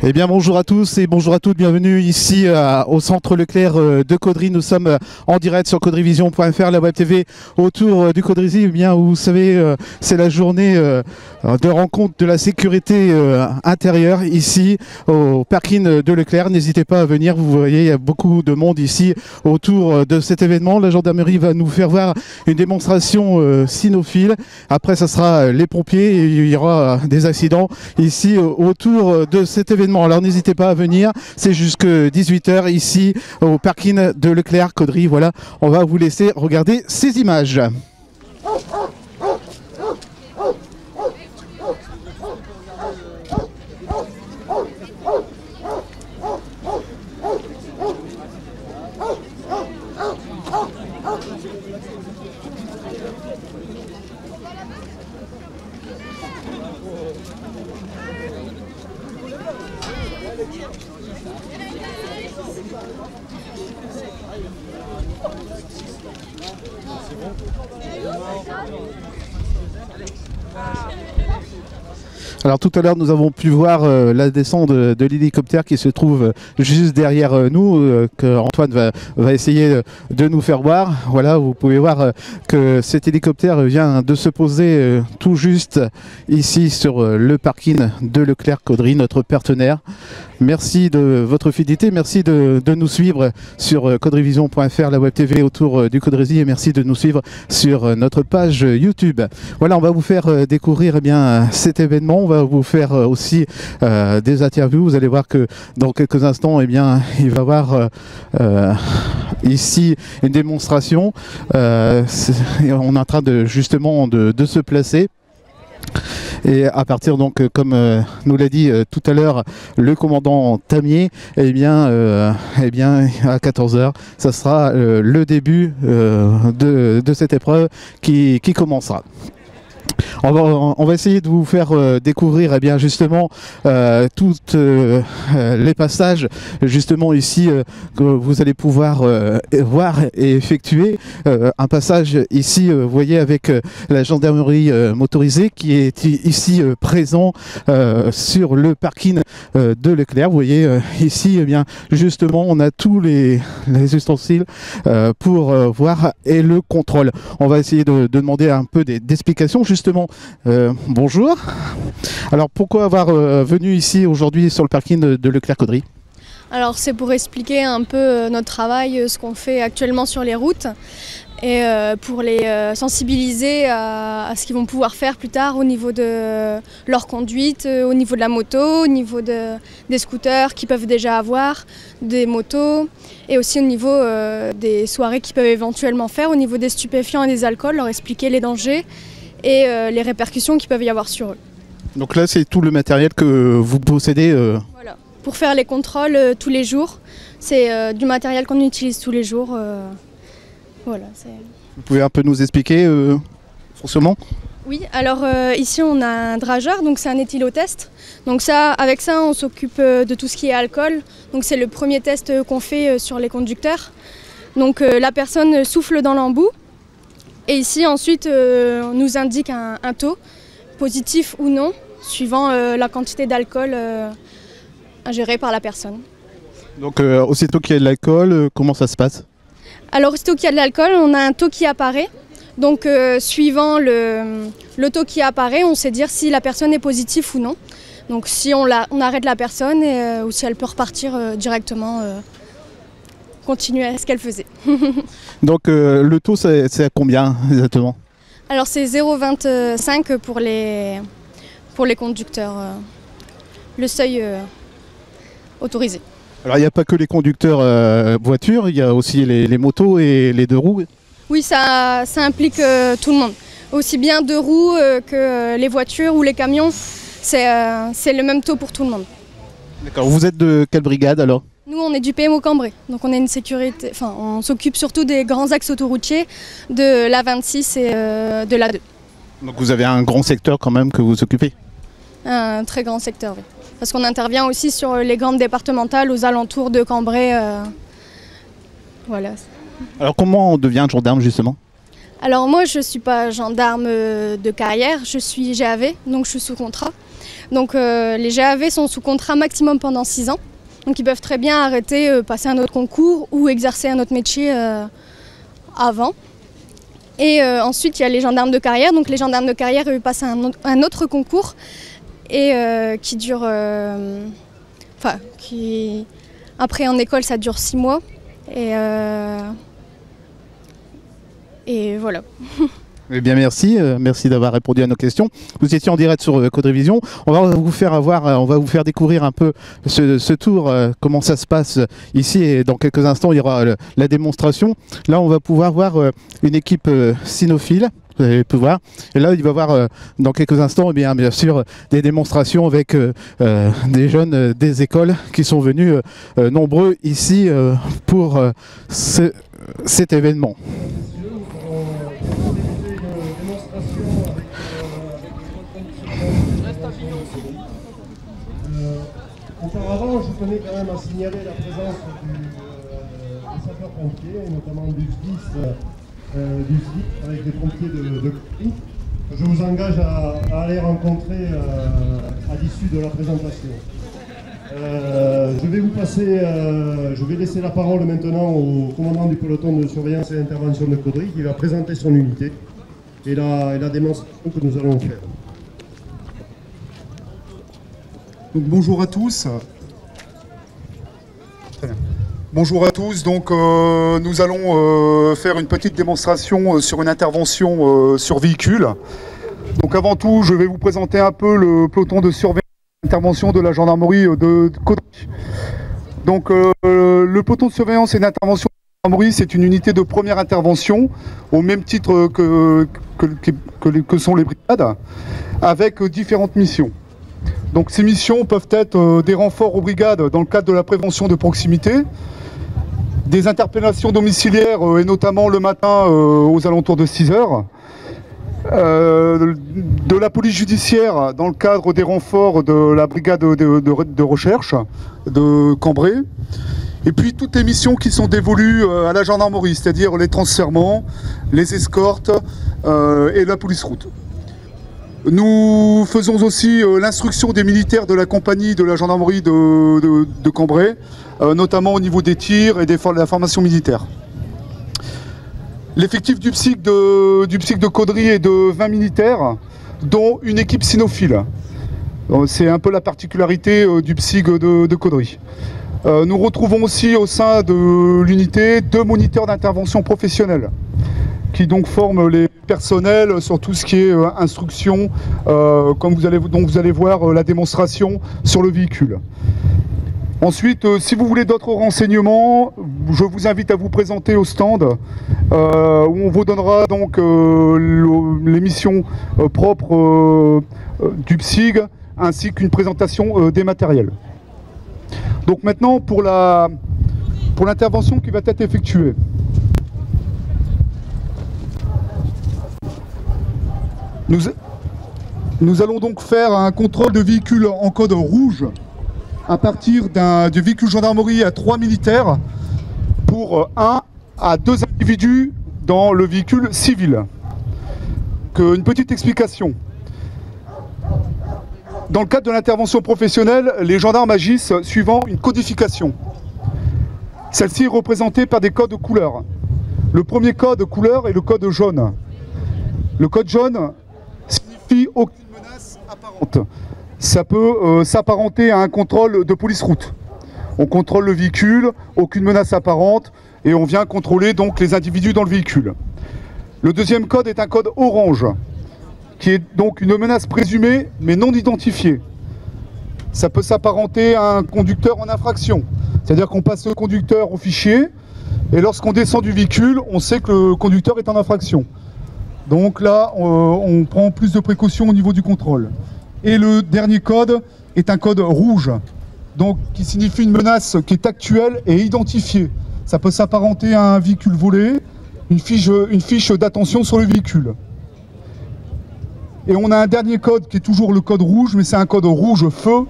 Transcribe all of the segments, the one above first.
Eh bien bonjour à tous et bonjour à toutes, bienvenue ici au centre Leclerc de Caudry. Nous sommes en direct sur caudryvision.fr, la web TV autour du Caudrisy. Eh bien vous savez, c'est la journée de rencontre de la sécurité intérieure ici au parking de Leclerc. N'hésitez pas à venir, vous voyez il y a beaucoup de monde ici autour de cet événement. La gendarmerie va nous faire voir une démonstration cynophile. Après ça sera les pompiers et il y aura des accidents ici autour de cet événement. Alors n'hésitez pas à venir, c'est jusqu'à 18 h ici au parking de Leclerc Caudry. Voilà, on va vous laisser regarder ces images. Alors tout à l'heure nous avons pu voir la descente de l'hélicoptère qui se trouve juste derrière nous, que Antoine va essayer de nous faire voir. Voilà, vous pouvez voir que cet hélicoptère vient de se poser tout juste ici sur le parking de Leclerc Caudry, notre partenaire. Merci de votre fidélité, merci de nous suivre sur caudryvision.fr, la web TV autour du Caudrisy, et merci de nous suivre sur notre page YouTube. Voilà, on va vous faire découvrir eh bien, cet événement, on va vous faire aussi des interviews. Vous allez voir que dans quelques instants, eh bien, il va y avoir ici une démonstration. On est en train de justement de se placer. Et à partir donc, comme nous l'a dit tout à l'heure le commandant Tamier, eh bien à 14 h, ça sera le début de cette épreuve qui commencera. On va essayer de vous faire découvrir eh bien, justement tous les passages justement ici que vous allez pouvoir voir et effectuer. Un passage ici, vous voyez, avec la gendarmerie motorisée qui est ici présent sur le parking de Leclerc. Vous voyez ici, eh bien, justement, on a tous les ustensiles pour voir et le contrôle. On va essayer de demander un peu d'explications justement. Bonjour. Alors pourquoi avoir venu ici aujourd'hui sur le parking de Leclerc Caudry? Alors c'est pour expliquer un peu notre travail, ce qu'on fait actuellement sur les routes et pour les sensibiliser à ce qu'ils vont pouvoir faire plus tard au niveau de leur conduite, au niveau de la moto, au niveau des scooters qu'ils peuvent déjà avoir, des motos et aussi au niveau des soirées qu'ils peuvent éventuellement faire, au niveau des stupéfiants et des alcools, leur expliquer les dangers et les répercussions qu'il peuvent y avoir sur eux. Donc là c'est tout le matériel que vous possédez Voilà, pour faire les contrôles tous les jours, c'est du matériel qu'on utilise tous les jours. Voilà, vous pouvez un peu nous expliquer fonctionnement? Oui, alors ici on a un drageur, donc c'est un éthylotest. Donc ça, avec ça on s'occupe de tout ce qui est alcool. Donc c'est le premier test qu'on fait sur les conducteurs. Donc la personne souffle dans l'embout. Et ici, ensuite, on nous indique un taux, positif ou non, suivant la quantité d'alcool ingérée par la personne. Donc, aussitôt qu'il y a de l'alcool, comment ça se passe? Alors, aussitôt qu'il y a de l'alcool, on a un taux qui apparaît. Donc, suivant le taux qui apparaît, on sait dire si la personne est positive ou non. Donc, si on arrête la personne ou si elle peut repartir directement. Continuer à ce qu'elle faisait. Donc le taux c'est à combien exactement? Alors c'est 0,25 pour les conducteurs, le seuil autorisé. Alors il n'y a pas que les conducteurs voitures, il y a aussi les motos et les deux roues? Oui, ça implique tout le monde. Aussi bien deux roues que les voitures ou les camions, c'est le même taux pour tout le monde. D'accord, vous êtes de quelle brigade alors? Nous, on est du PMO Cambrai, donc on est une sécurité. Enfin, on s'occupe surtout des grands axes autoroutiers, de l'A26 et de l'A2. Donc vous avez un grand secteur quand même que vous occupez? Un très grand secteur, oui. Parce qu'on intervient aussi sur les grandes départementales aux alentours de Cambrai. Voilà. Alors comment on devient gendarme justement? Alors moi, je ne suis pas gendarme de carrière, je suis GAV, donc je suis sous contrat. Donc les GAV sont sous contrat maximum pendant 6 ans. Donc ils peuvent très bien arrêter, passer un autre concours ou exercer un autre métier avant. Et ensuite il y a les gendarmes de carrière. Donc les gendarmes de carrière eux, passent un autre concours et qui dure... Après en école ça dure 6 mois. Et voilà. Eh bien merci, merci d'avoir répondu à nos questions. Vous étiez en direct sur Caudrevision. On va vous faire découvrir un peu ce tour, comment ça se passe ici. Et dans quelques instants, il y aura la démonstration. Là, on va pouvoir voir une équipe cynophile. Vous allez pouvoir. Et là, il va y avoir dans quelques instants, bien sûr, des démonstrations avec des jeunes des écoles qui sont venus nombreux ici pour cet événement. Auparavant, je tenais quand même à signaler la présence des sapeurs-pompiers, et notamment du SDIS, avec des pompiers de Caudery. Je vous engage à aller rencontrer à l'issue de la présentation. Je vais laisser la parole maintenant au commandant du peloton de surveillance et d'intervention de Caudery qui va présenter son unité et la démonstration que nous allons faire. Donc, bonjour à tous. Très bien. Bonjour à tous. Donc, nous allons faire une petite démonstration sur une intervention sur véhicule. Donc, avant tout, je vais vous présenter un peu le peloton de surveillance et d'intervention de la gendarmerie de Caudery. Donc, le peloton de surveillance et d'intervention de la gendarmerie, c'est une unité de première intervention, au même titre que sont les brigades, avec différentes missions. Donc ces missions peuvent être des renforts aux brigades dans le cadre de la prévention de proximité, des interpellations domiciliaires et notamment le matin aux alentours de 6 heures, de la police judiciaire dans le cadre des renforts de la brigade de recherche de Cambrai, et puis toutes les missions qui sont dévolues à la gendarmerie, c'est-à-dire les transfèrements, les escortes et la police route. Nous faisons aussi l'instruction des militaires de la compagnie de la gendarmerie de Cambrai, notamment au niveau des tirs et de la formation militaire. L'effectif du PSIC de Caudery est de 20 militaires, dont une équipe cynophile. C'est un peu la particularité du PSIC de Caudery. Nous retrouvons aussi au sein de l'unité 2 moniteurs d'intervention professionnels, qui donc forment les personnels sur tout ce qui est instruction, comme vous allez voir la démonstration sur le véhicule. Ensuite, si vous voulez d'autres renseignements, je vous invite à vous présenter au stand où on vous donnera donc les missions propres du PSIG ainsi qu'une présentation des matériels. Donc maintenant pour l'intervention qui va être effectuée. Nous allons donc faire un contrôle de véhicule en code rouge à partir du véhicule gendarmerie à 3 militaires pour 1 à 2 individus dans le véhicule civil. Une petite explication. Dans le cadre de l'intervention professionnelle, les gendarmes agissent suivant une codification. Celle-ci est représentée par des codes couleurs. Le premier code couleur est le code jaune. Le code jaune signifie aucune menace apparente. Ça peut s'apparenter à un contrôle de police route. On contrôle le véhicule, aucune menace apparente, et on vient contrôler donc les individus dans le véhicule. Le deuxième code est un code orange, qui est donc une menace présumée mais non identifiée. Ça peut s'apparenter à un conducteur en infraction, c'est-à-dire qu'on passe le conducteur au fichier, et lorsqu'on descend du véhicule, on sait que le conducteur est en infraction. Donc là, on prend plus de précautions au niveau du contrôle. Et le dernier code est un code rouge, donc qui signifie une menace qui est actuelle et identifiée. Ça peut s'apparenter à un véhicule volé, une fiche d'attention sur le véhicule. Et on a un dernier code qui est toujours le code rouge, mais c'est un code rouge feu,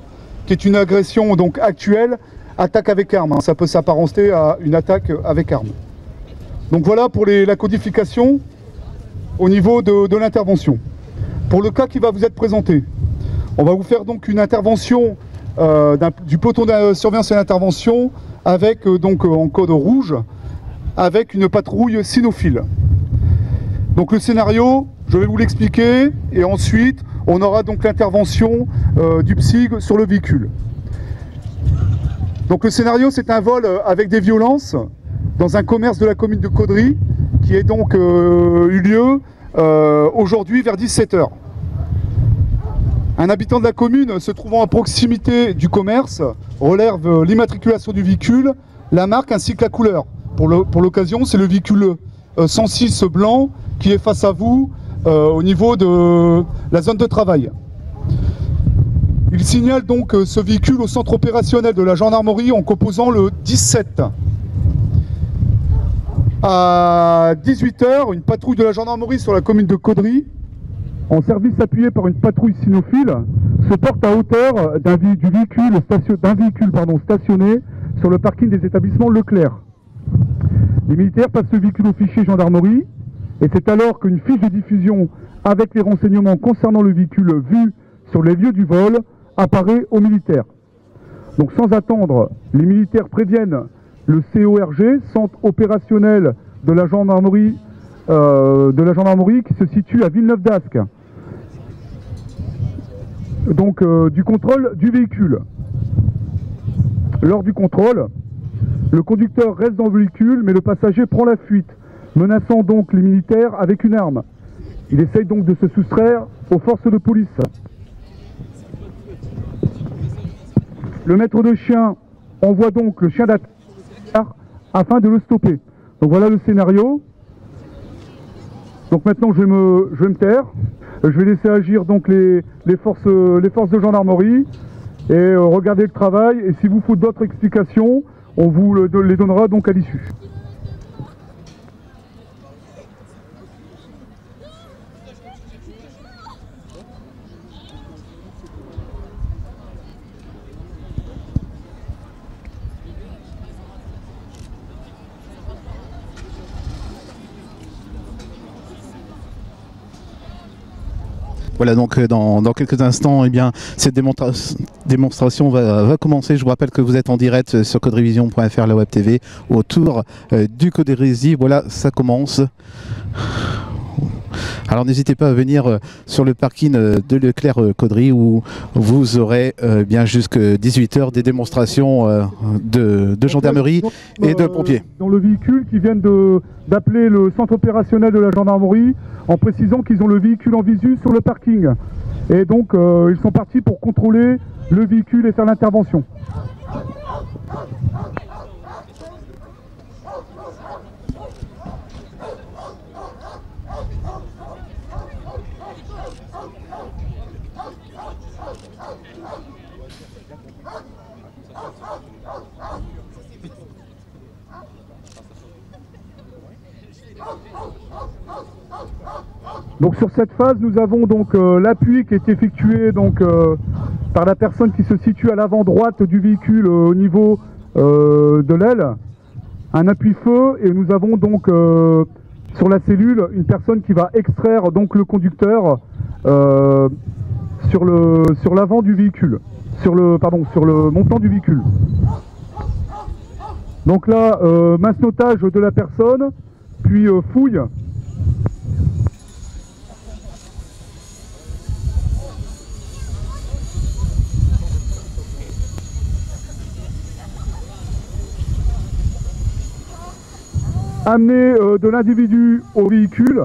qui est une agression donc actuelle, attaque avec arme. Ça peut s'apparenter à une attaque avec arme. Donc voilà pour la codification au niveau de l'intervention. Pour le cas qui va vous être présenté, On va vous faire donc une intervention du peloton de surveillance et d'intervention avec donc en code rouge, avec une patrouille cynophile. Donc le scénario, je vais vous l'expliquer et ensuite on aura donc l'intervention du PSIG sur le véhicule. Donc le scénario, c'est un vol avec des violences dans un commerce de la commune de Caudry qui est donc eu lieu aujourd'hui vers 17 h. Un habitant de la commune se trouvant à proximité du commerce relève l'immatriculation du véhicule, la marque ainsi que la couleur. Pour l'occasion, c'est le véhicule 106 blanc qui est face à vous au niveau de la zone de travail. Il signale donc ce véhicule au centre opérationnel de la gendarmerie en composant le 17. À 18 h, une patrouille de la gendarmerie sur la commune de Caudry, en service appuyé par une patrouille cynophile, se porte à hauteur d'un véhicule stationné sur le parking des établissements Leclerc. Les militaires passent le véhicule au fichier gendarmerie et c'est alors qu'une fiche de diffusion avec les renseignements concernant le véhicule vu sur les lieux du vol apparaît aux militaires. Donc sans attendre, les militaires préviennent le CORG, centre opérationnel de la gendarmerie qui se situe à Villeneuve d'Ascq. Donc du contrôle du véhicule. Lors du contrôle, le conducteur reste dans le véhicule, mais le passager prend la fuite, menaçant donc les militaires avec une arme. Il essaye donc de se soustraire aux forces de police. Le maître de chien envoie donc le chien d'attaque afin de le stopper. Donc voilà le scénario. Donc maintenant je vais me taire. Je vais laisser agir donc les forces de gendarmerie et regarder le travail. Et s'il vous faut d'autres explications, on vous les donnera donc à l'issue. Voilà, donc dans quelques instants, eh bien, cette démonstration va commencer. Je vous rappelle que vous êtes en direct sur caudryvision.fr, la web TV, autour du Caudry. Voilà, ça commence. Alors n'hésitez pas à venir sur le parking de Leclerc Caudry où vous aurez bien jusqu'à 18 h des démonstrations de gendarmerie et de pompiers. Dans le véhicule qui viennent d'appeler le centre opérationnel de la gendarmerie en précisant qu'ils ont le véhicule en visu sur le parking. Et donc ils sont partis pour contrôler le véhicule et faire l'intervention. Donc sur cette phase, nous avons donc l'appui qui est effectué donc par la personne qui se situe à l'avant droite du véhicule au niveau de l'aile, un appui feu, et nous avons donc sur la cellule une personne qui va extraire donc le conducteur sur l'avant du véhicule, sur le montant du véhicule. Donc là, masse-notage de la personne, puis fouille. Amener de l'individu au véhicule.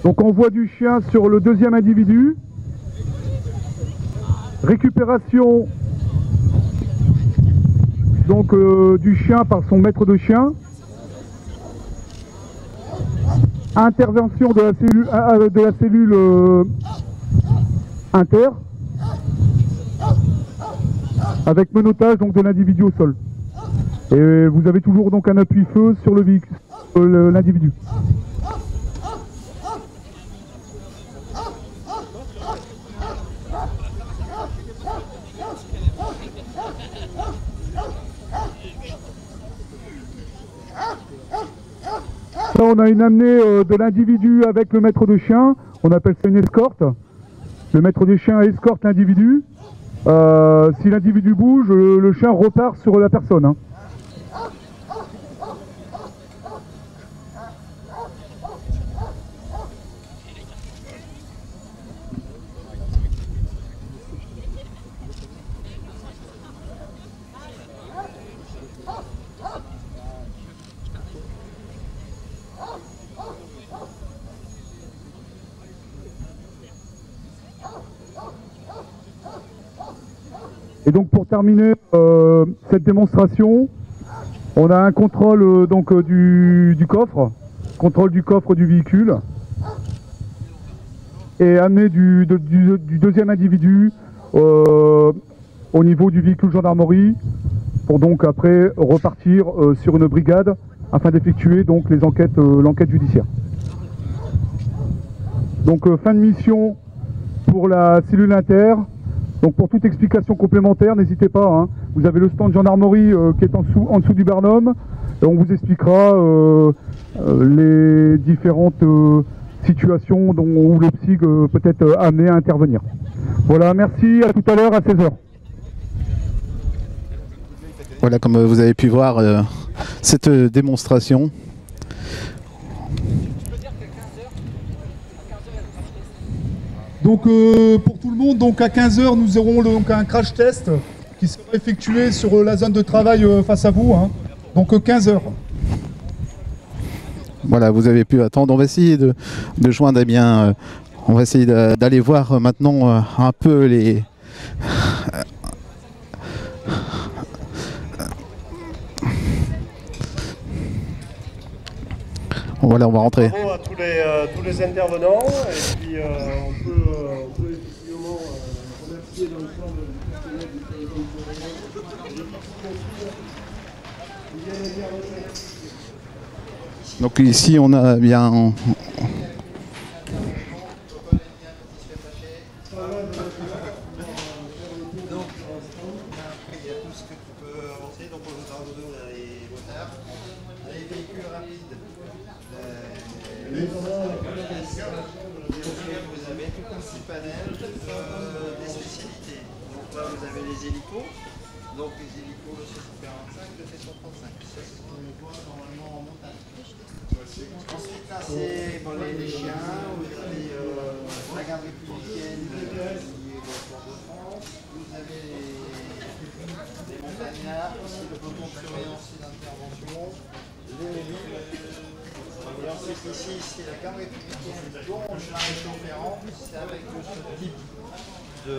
Donc envoi du chien sur le deuxième individu. Récupération donc du chien par son maître de chien. Intervention de la cellule inter. avec menottage donc de l'individu au sol. Et vous avez toujours donc un appui-feu sur le véhicule, l'individu. Là, on a une amenée de l'individu avec le maître de chien, on appelle ça une escorte. Le maître de chien escorte l'individu. Si l'individu bouge, le chien repart sur la personne. Hein. Et donc pour terminer cette démonstration, on a un contrôle du coffre, contrôle du coffre du véhicule, et amener du deuxième individu au niveau du véhicule gendarmerie, pour donc après repartir sur une brigade afin d'effectuer donc les enquêtes, l'enquête judiciaire. Donc fin de mission pour la cellule inter. Donc pour toute explication complémentaire, n'hésitez pas, hein. Vous avez le stand gendarmerie qui est en dessous du Barnum, et on vous expliquera les différentes situations où le PSIG peut être amené à intervenir. Voilà, merci, à tout à l'heure à 16h. Voilà, comme vous avez pu voir cette démonstration. Donc pour tout le monde, donc à 15h, nous aurons donc un crash test qui sera effectué sur la zone de travail face à vous. Hein. Donc 15h. Voilà, vous avez pu attendre. On va essayer de joindre, eh bien, on va essayer d'aller voir maintenant un peu les... Voilà, on va rentrer. Bravo à tous les intervenants, et puis on peut effectivement remercier l'ensemble du personnel du téléphone surveillance. Donc ici on a bien... Vous avez tout un petit panel des spécialités. Donc là vous avez les hélicos, donc les hélicos, le C-145, le C-135. Ça c'est ce qu'on voit normalement en montagne. Ensuite là c'est bon, les chiens, vous avez la garde républicaine qui est au Fort de France, vous avez les montagnards, ici le peloton de surveillance et d'intervention, les mobiles. Et ensuite ici, c'est la garde républicaine dont le maréchal Ferrand, c'est avec ce type de...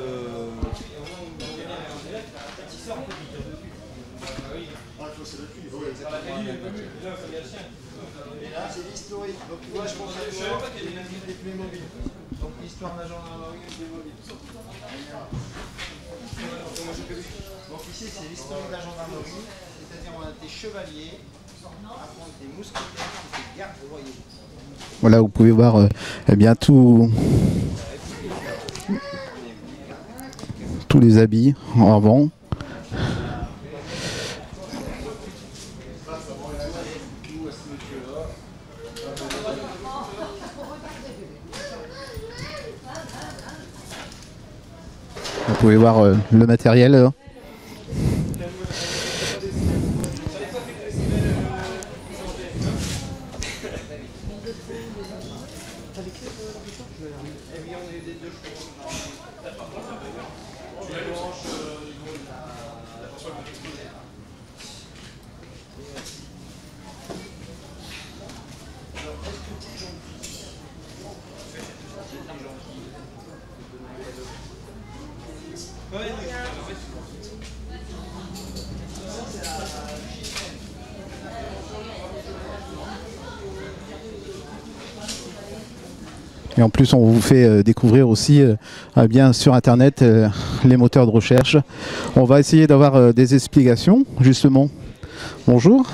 Et là, c'est l'historique. Donc tu vois, je pense à toi, les plus mobiles. Donc l'histoire de la gendarmerie et des mobiles. Donc ici, c'est l'historique de la gendarmerie, c'est-à-dire on a des chevaliers, après on a des mousquetaires, des gardes royaux. Voilà, vous pouvez voir eh bien tous les habits en avant. Vous pouvez voir le matériel. Et en plus, on vous fait découvrir aussi bien sur Internet les moteurs de recherche. On va essayer d'avoir des explications, justement. Bonjour.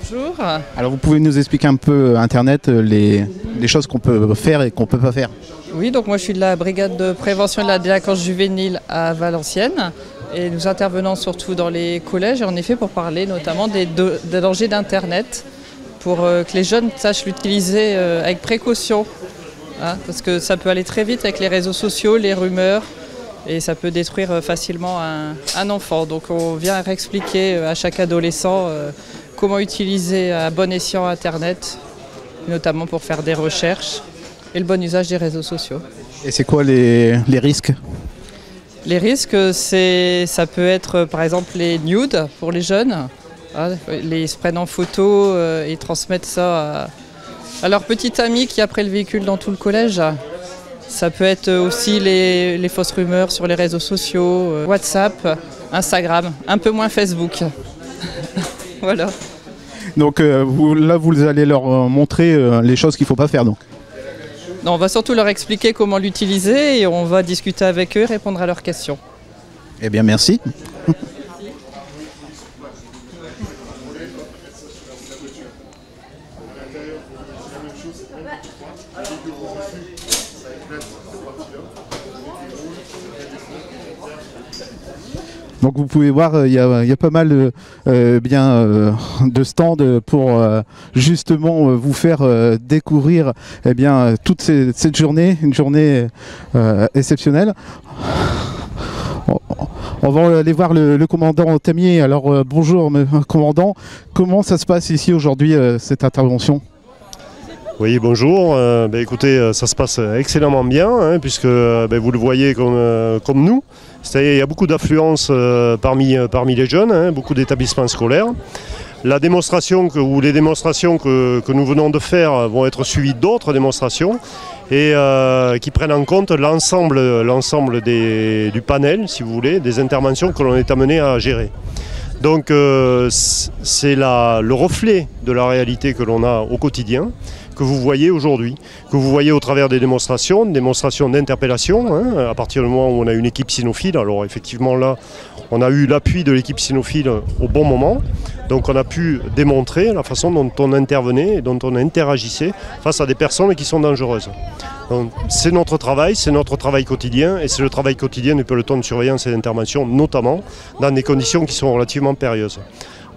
Bonjour. Alors, vous pouvez nous expliquer un peu Internet, les choses qu'on peut faire et qu'on ne peut pas faire? Oui, donc moi je suis de la brigade de prévention de la délinquance juvénile à Valenciennes. Et nous intervenons surtout dans les collèges, et en effet pour parler notamment des dangers d'Internet, pour que les jeunes sachent l'utiliser avec précaution. Hein, parce que ça peut aller très vite avec les réseaux sociaux, les rumeurs, et ça peut détruire facilement un enfant. Donc on vient expliquer à chaque adolescent comment utiliser à bon escient Internet, notamment pour faire des recherches, et le bon usage des réseaux sociaux. Et c'est quoi les risques? Les risques, ça peut être par exemple les nudes pour les jeunes. Hein, ils se prennent en photo et transmettent ça à leur petit ami qui a pris le véhicule dans tout le collège. Ça peut être aussi les fausses rumeurs sur les réseaux sociaux, WhatsApp, Instagram, un peu moins Facebook. Voilà. Donc là, vous allez leur montrer les choses qu'il ne faut pas faire donc. Non, on va surtout leur expliquer comment l'utiliser et on va discuter avec eux, répondre à leurs questions. Eh bien, merci. Donc vous pouvez voir, il y a pas mal de stands pour justement vous faire découvrir toute cette journée, une journée exceptionnelle. On va aller voir le commandant Tamier. Alors bonjour commandant, comment ça se passe ici aujourd'hui cette intervention? Oui, bonjour. Écoutez, ça se passe excellemment bien, hein, puisque vous le voyez comme nous. C'est-à-dire il y a beaucoup d'affluence parmi les jeunes, hein, beaucoup d'établissements scolaires. La démonstration les démonstrations que nous venons de faire vont être suivies d'autres démonstrations et qui prennent en compte l'ensemble du panel, si vous voulez, des interventions que l'on est amené à gérer. Donc c'est le reflet de la réalité que l'on a au quotidien, que vous voyez aujourd'hui, que vous voyez au travers des démonstrations d'interpellation, hein, à partir du moment où on a une équipe cynophile. Alors effectivement là, on a eu l'appui de l'équipe cynophile au bon moment, donc on a pu démontrer la façon dont on intervenait et dont on interagissait face à des personnes qui sont dangereuses. C'est notre travail quotidien, et c'est le travail quotidien du peloton de surveillance et d'intervention, notamment dans des conditions qui sont relativement périlleuses.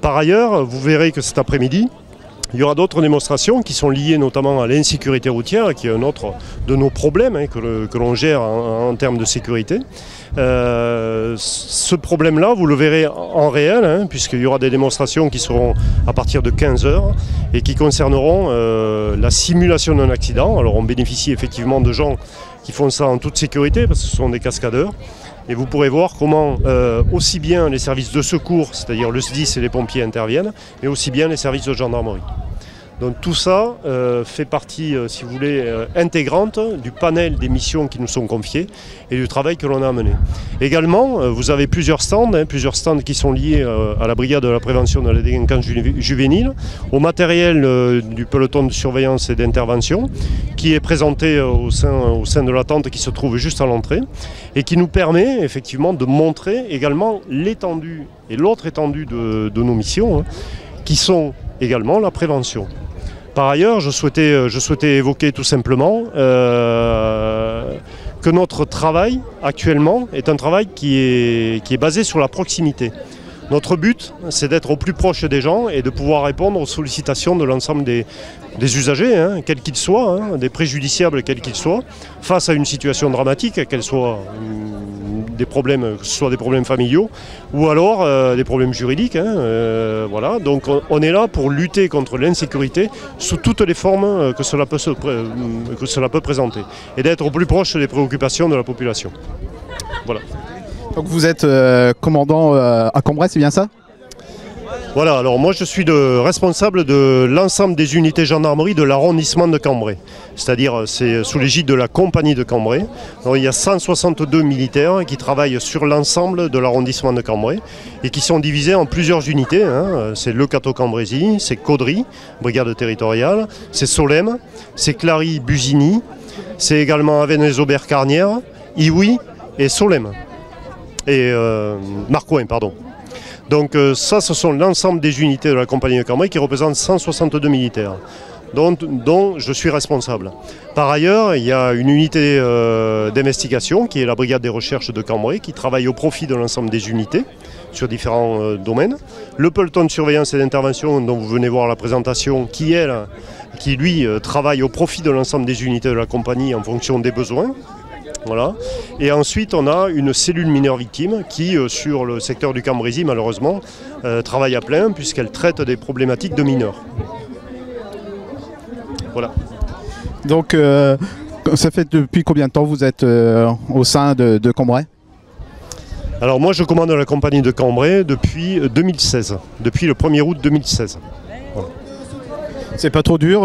Par ailleurs, vous verrez que cet après-midi, il y aura d'autres démonstrations qui sont liées notamment à l'insécurité routière, qui est un autre de nos problèmes, hein, que l'on gère en termes de sécurité. Ce problème-là, vous le verrez en réel, hein, puisqu'il y aura des démonstrations qui seront à partir de 15 h et qui concerneront la simulation d'un accident. Alors on bénéficie effectivement de gens qui font ça en toute sécurité, parce que ce sont des cascadeurs. Et vous pourrez voir comment aussi bien les services de secours, c'est-à-dire le SDIS et les pompiers interviennent, mais aussi bien les services de gendarmerie. Donc tout ça fait partie, si vous voulez, intégrante du panel des missions qui nous sont confiées et du travail que l'on a mené. Également, vous avez plusieurs stands qui sont liés à la brigade de la prévention de la délinquance juvénile, au matériel du peloton de surveillance et d'intervention, qui est présenté au sein de la tente qui se trouve juste à l'entrée, et qui nous permet effectivement de montrer également l'étendue et l'autre étendue de nos missions, hein, qui sont également la prévention. Par ailleurs, je souhaitais évoquer tout simplement que notre travail actuellement est un travail qui est basé sur la proximité. Notre but, c'est d'être au plus proche des gens et de pouvoir répondre aux sollicitations de l'ensemble des usagers, hein, quels qu'ils soient, hein, des préjudiciables quels qu'ils soient, face à une situation dramatique, qu'elle soit que ce soit des problèmes familiaux ou alors des problèmes juridiques. Hein, voilà. Donc on est là pour lutter contre l'insécurité sous toutes les formes que cela peut présenter et d'être au plus proche des préoccupations de la population. Voilà. Donc vous êtes commandant à Cambrai, c'est bien ça? Voilà, alors moi je suis responsable de l'ensemble des unités gendarmerie de l'arrondissement de Cambrai. C'est-à-dire c'est sous l'égide de la compagnie de Cambrai. Donc, il y a 162 militaires qui travaillent sur l'ensemble de l'arrondissement de Cambrai et qui sont divisés en plusieurs unités. Hein. C'est Le Cateau-Cambrésis, c'est Caudry, brigade territoriale, c'est Solesmes, c'est Clary-Busigny, c'est également Avesnes-les-Aubert-Carnières, Iwi et Solem. Et Marcoing, pardon. Donc ça, ce sont l'ensemble des unités de la compagnie de Cambrai qui représentent 162 militaires, dont je suis responsable. Par ailleurs, il y a une unité d'investigation qui est la brigade des recherches de Cambrai qui travaille au profit de l'ensemble des unités sur différents domaines. Le peloton de surveillance et d'intervention dont vous venez voir la présentation qui lui travaille au profit de l'ensemble des unités de la compagnie en fonction des besoins. Voilà. Et ensuite, on a une cellule mineurs victimes qui, sur le secteur du Cambrésis, malheureusement, travaille à plein puisqu'elle traite des problématiques de mineurs. Voilà. Donc, ça fait depuis combien de temps vous êtes au sein de Cambrai? Alors moi, je commande la compagnie de Cambrai depuis 2016, depuis le 1er août 2016. Voilà. C'est pas trop dur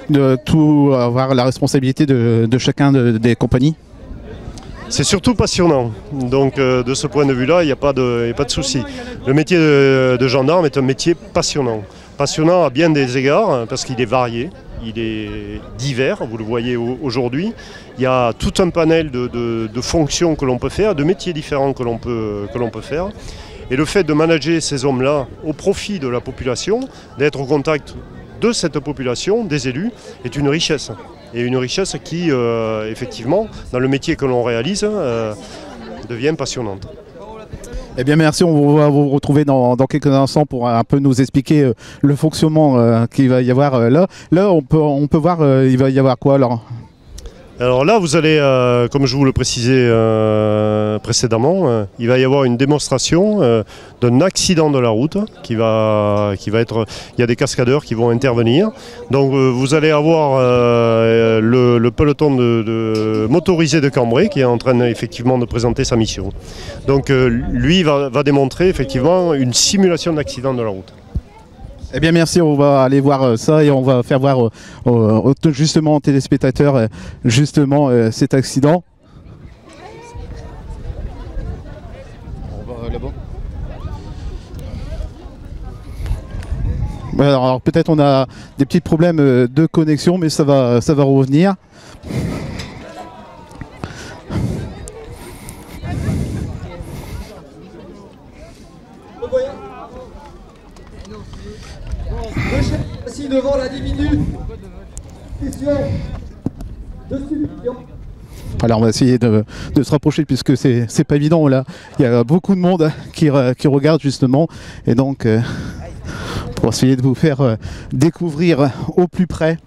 de tout avoir la responsabilité de chacun des compagnies? C'est surtout passionnant, donc de ce point de vue-là, il n'y a pas de souci. Le métier de gendarme est un métier passionnant. Passionnant à bien des égards, parce qu'il est varié, il est divers, vous le voyez aujourd'hui. Il y a tout un panel de fonctions que l'on peut faire, de métiers différents que l'on peut faire. Et le fait de manager ces hommes-là au profit de la population, d'être au contact de cette population, des élus, est une richesse. Et une richesse qui, effectivement, dans le métier que l'on réalise, devient passionnante. Eh bien merci, on va vous retrouver dans quelques instants pour un peu nous expliquer le fonctionnement qu'il va y avoir là. Là, on peut voir, il va y avoir quoi alors? Alors là, vous allez, comme je vous le précisais précédemment, il va y avoir une démonstration d'un accident de la route qui va être... Il y a des cascadeurs qui vont intervenir. Donc vous allez avoir le peloton motorisé de Cambrai qui est en train effectivement de présenter sa mission. Donc lui va démontrer effectivement une simulation d'accident de la route. Eh bien merci, on va aller voir ça et on va faire voir justement aux téléspectateurs justement cet accident. On va là-bas. Alors peut-être on a des petits problèmes de connexion, mais ça va revenir. Assis devant l'individu. Question de stupéfiant. Alors on va essayer de se rapprocher puisque c'est pas évident là. Il y a beaucoup de monde qui regarde justement et donc pour essayer de vous faire découvrir au plus près.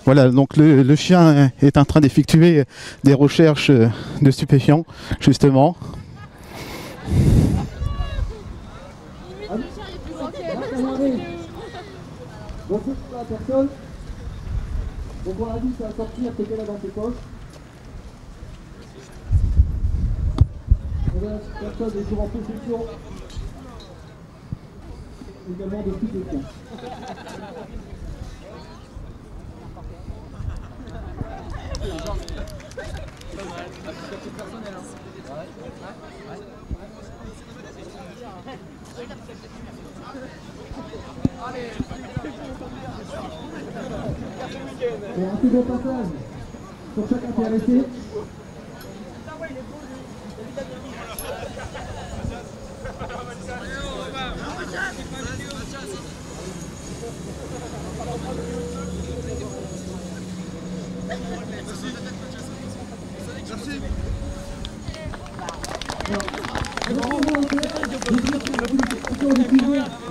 Voilà, donc le chien est en train d'effectuer des recherches de stupéfiants, justement. Bonjour à la personne. Donc on a dit ça va sortir ce qu'elle a dans ses poches. La personne est toujours en possession également de stupéfiants. Et un second passage pour chaque intéressé.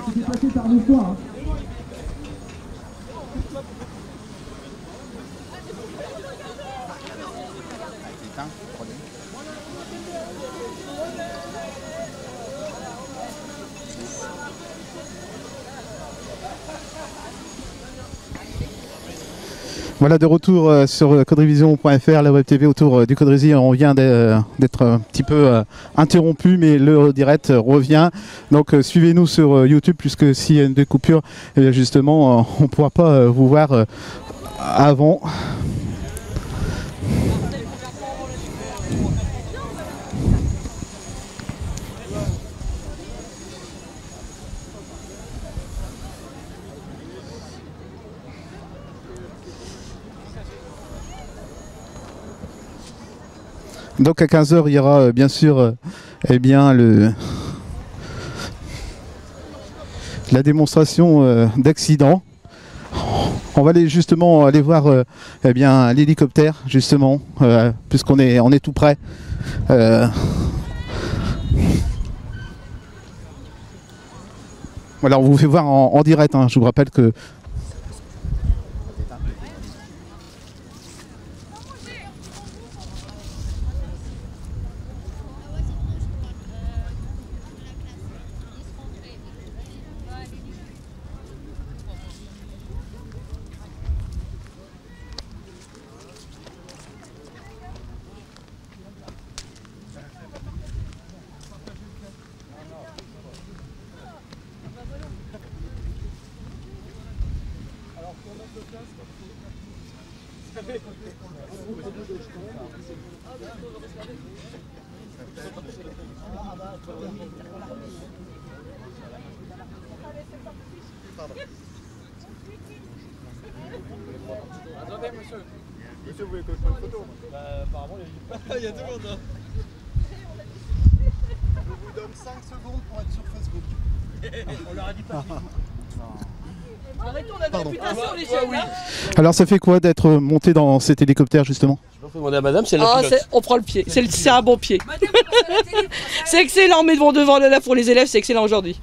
C'était passé par le soir. Voilà, de retour sur codrevision.fr, la web TV autour du Codrésis. On vient d'être un petit peu interrompu, mais le direct revient. Donc suivez-nous sur YouTube, puisque s'il y a une découpure, justement, on ne pourra pas vous voir avant. Donc à 15 h, il y aura bien sûr eh bien, la démonstration d'accident. On va justement aller voir eh bien, l'hélicoptère, justement, puisqu'on est tout près. Voilà, on vous fait voir en direct, hein. Je vous rappelle que... Attendez, monsieur. Monsieur, vous voulez que je prenne une photo? Apparemment, il y a tout le monde. Hein. Je vous donne 5 secondes pour être sur Facebook. On leur a dit pas. Arrêtons, on a de réputation, les jeunes, là. Alors ça fait quoi d'être monté dans cet hélicoptère, justement? Je peux demander à madame, c'est la pilote. On prend le pied, c'est un bon pied. C'est excellent, mais devant là pour les élèves, c'est excellent aujourd'hui.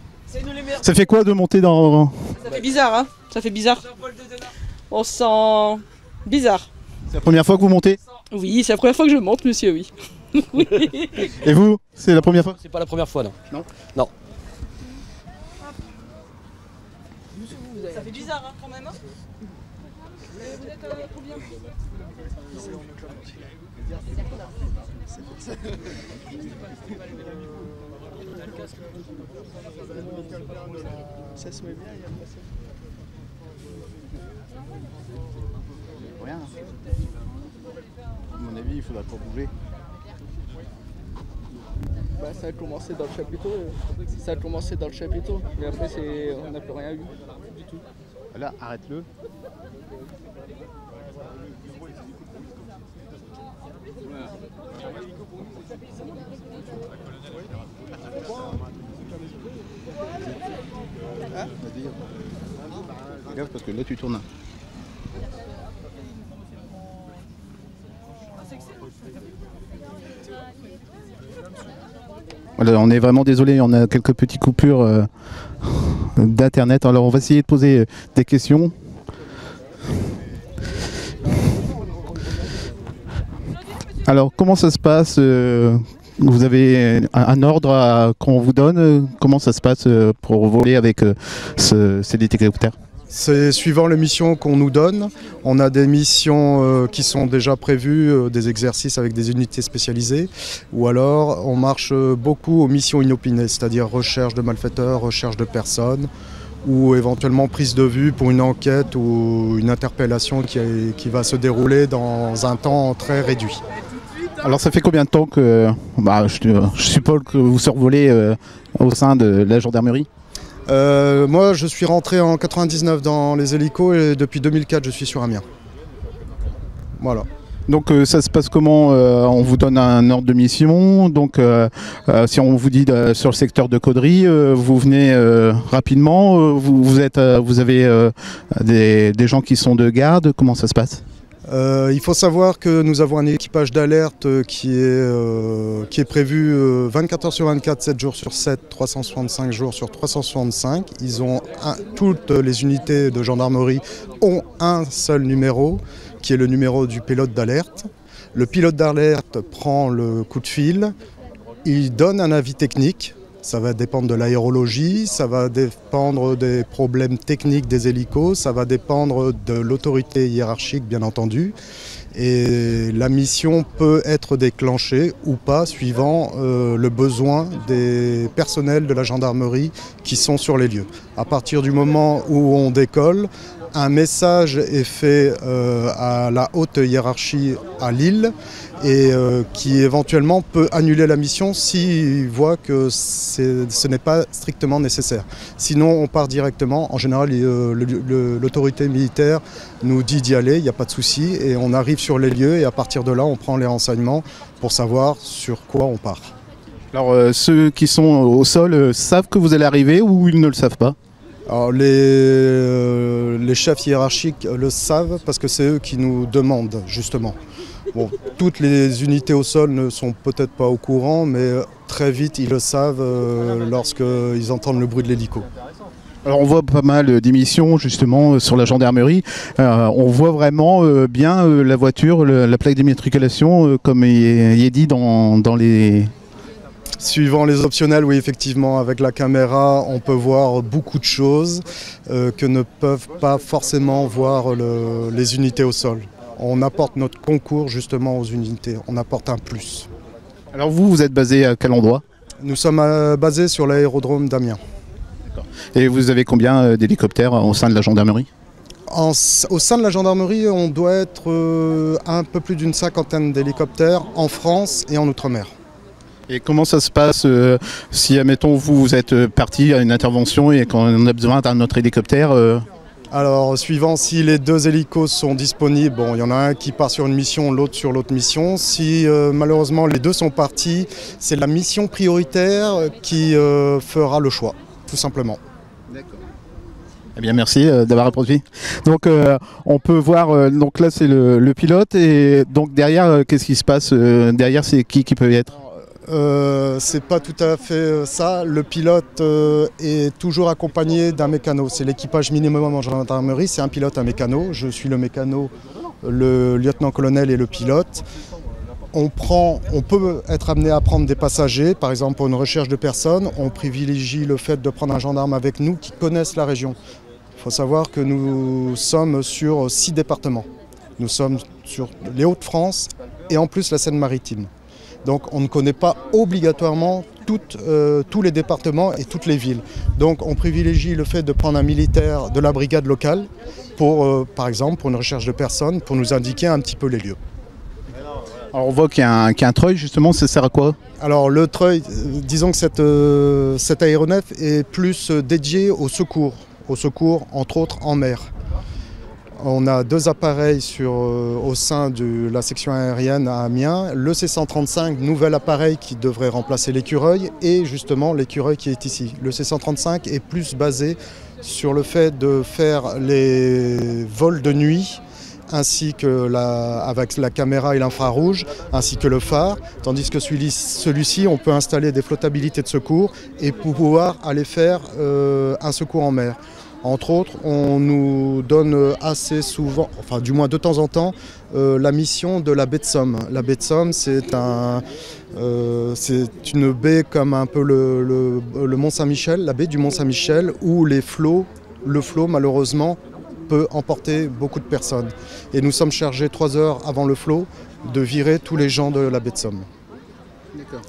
Ça fait quoi de monter dans... Ça fait bizarre, hein? Ça fait bizarre. On se sent bizarre. C'est la première fois que vous montez? Oui, c'est la première fois que je monte, monsieur, oui. Oui. Et vous? C'est la première fois? C'est pas la première fois, non. Non? Non. Ça fait bizarre, hein, quand même. Hein, vous êtes combien? Ça se met bien, il y a pas ça. Rien. À mon avis, il faudra pas bouger. Bah, ça a commencé dans le chapiteau. Ça a commencé dans le chapiteau. Mais après, on n'a plus rien eu du tout. Là, arrête-le. Hein? Regarde, parce que là tu tournes. Voilà, on est vraiment désolé, on a quelques petites coupures d'internet. Alors on va essayer de poser des questions. Alors comment ça se passe? Vous avez un ordre qu'on vous donne? Comment ça se passe pour voler avec cet hélicoptère? C'est suivant les missions qu'on nous donne. On a des missions qui sont déjà prévues, des exercices avec des unités spécialisées. Ou alors on marche beaucoup aux missions inopinées, c'est-à-dire recherche de malfaiteurs, recherche de personnes, ou éventuellement prise de vue pour une enquête ou une interpellation qui va se dérouler dans un temps très réduit. Alors ça fait combien de temps que je suppose que vous survolez au sein de la gendarmerie? Moi je suis rentré en 99 dans les hélicos et depuis 2004 je suis sur Amiens. Voilà. Donc ça se passe comment? On vous donne un ordre de mission, donc si on vous dit sur le secteur de Caudry, vous venez rapidement, vous avez des gens qui sont de garde, comment ça se passe? Il faut savoir que nous avons un équipage d'alerte qui est prévu 24 h sur 24, 7 jours sur 7, 365 jours sur 365. Toutes les unités de gendarmerie ont un seul numéro, qui est le numéro du pilote d'alerte. Le pilote d'alerte prend le coup de fil, il donne un avis technique. Ça va dépendre de l'aérologie, ça va dépendre des problèmes techniques des hélicos, ça va dépendre de l'autorité hiérarchique bien entendu. Et la mission peut être déclenchée ou pas suivant le besoin des personnels de la gendarmerie qui sont sur les lieux. À partir du moment où on décolle, Un message est fait à la haute hiérarchie à Lille et qui éventuellement peut annuler la mission s'il voit que ce n'est pas strictement nécessaire. Sinon on part directement, en général l'autorité militaire nous dit d'y aller, il n'y a pas de souci, et on arrive sur les lieux et à partir de là on prend les renseignements pour savoir sur quoi on part. Alors ceux qui sont au sol savent que vous allez arriver ou ils ne le savent pas? Alors les chefs hiérarchiques le savent parce que c'est eux qui nous demandent justement. Bon, toutes les unités au sol ne sont peut-être pas au courant, mais très vite ils le savent lorsqu'ils entendent le bruit de l'hélico. Alors on voit pas mal d'émissions justement sur la gendarmerie. On voit vraiment bien la voiture, la plaque d'immatriculation comme il est dit dans les... Suivant les optionnels, oui, effectivement, avec la caméra, on peut voir beaucoup de choses que ne peuvent pas forcément voir les unités au sol. On apporte notre concours justement aux unités, on apporte un plus. Alors vous êtes basé à quel endroit? Nous sommes basés sur l'aérodrome d'Amiens. Et vous avez combien d'hélicoptères au sein de la gendarmerie? Au sein de la gendarmerie, on doit être un peu plus d'une 50aine d'hélicoptères en France et en Outre-mer. Et comment ça se passe si, admettons, vous êtes parti à une intervention et qu'on a besoin d'un autre hélicoptère Alors, suivant si les deux hélicos sont disponibles, bon, il y en a un qui part sur une mission, l'autre sur l'autre mission. Si malheureusement les deux sont partis, c'est la mission prioritaire qui fera le choix, tout simplement. D'accord. Eh bien, merci d'avoir répondu. Donc, on peut voir, donc là c'est le pilote, et donc derrière, qu'est-ce qui se passe derrière, c'est qui peut y être? C'est pas tout à fait ça. Le pilote est toujours accompagné d'un mécano. C'est l'équipage minimum en gendarmerie, c'est un pilote, un mécano. Je suis le mécano, le lieutenant-colonel et le pilote. On peut être amené à prendre des passagers, par exemple pour une recherche de personnes. On privilégie le fait de prendre un gendarme avec nous qui connaissent la région. Il faut savoir que nous sommes sur 6 départements. Nous sommes sur les Hauts-de-France et en plus la Seine-Maritime. Donc on ne connaît pas obligatoirement tous les départements et toutes les villes. Donc on privilégie le fait de prendre un militaire de la brigade locale pour, par exemple, pour une recherche de personnes, pour nous indiquer un petit peu les lieux. Alors on voit qu'il y a un treuil, justement, ça sert à quoi? Alors le treuil, disons que cet aéronef est plus dédié au secours entre autres en mer. On a 2 appareils au sein de la section aérienne à Amiens, le C-135, nouvel appareil qui devrait remplacer l'écureuil, et justement l'écureuil qui est ici. Le C-135 est plus basé sur le fait de faire les vols de nuit, ainsi que avec la caméra et l'infrarouge, ainsi que le phare, tandis que celui-ci, on peut installer des flottabilités de secours et pouvoir aller faire un secours en mer. Entre autres, on nous donne assez souvent, enfin du moins de temps en temps, la mission de la baie de Somme. La baie de Somme, c'est une baie comme un peu le Mont-Saint-Michel, la baie du Mont-Saint-Michel, où le flot malheureusement peut emporter beaucoup de personnes. Et nous sommes chargés 3 heures avant le flot de virer tous les gens de la baie de Somme.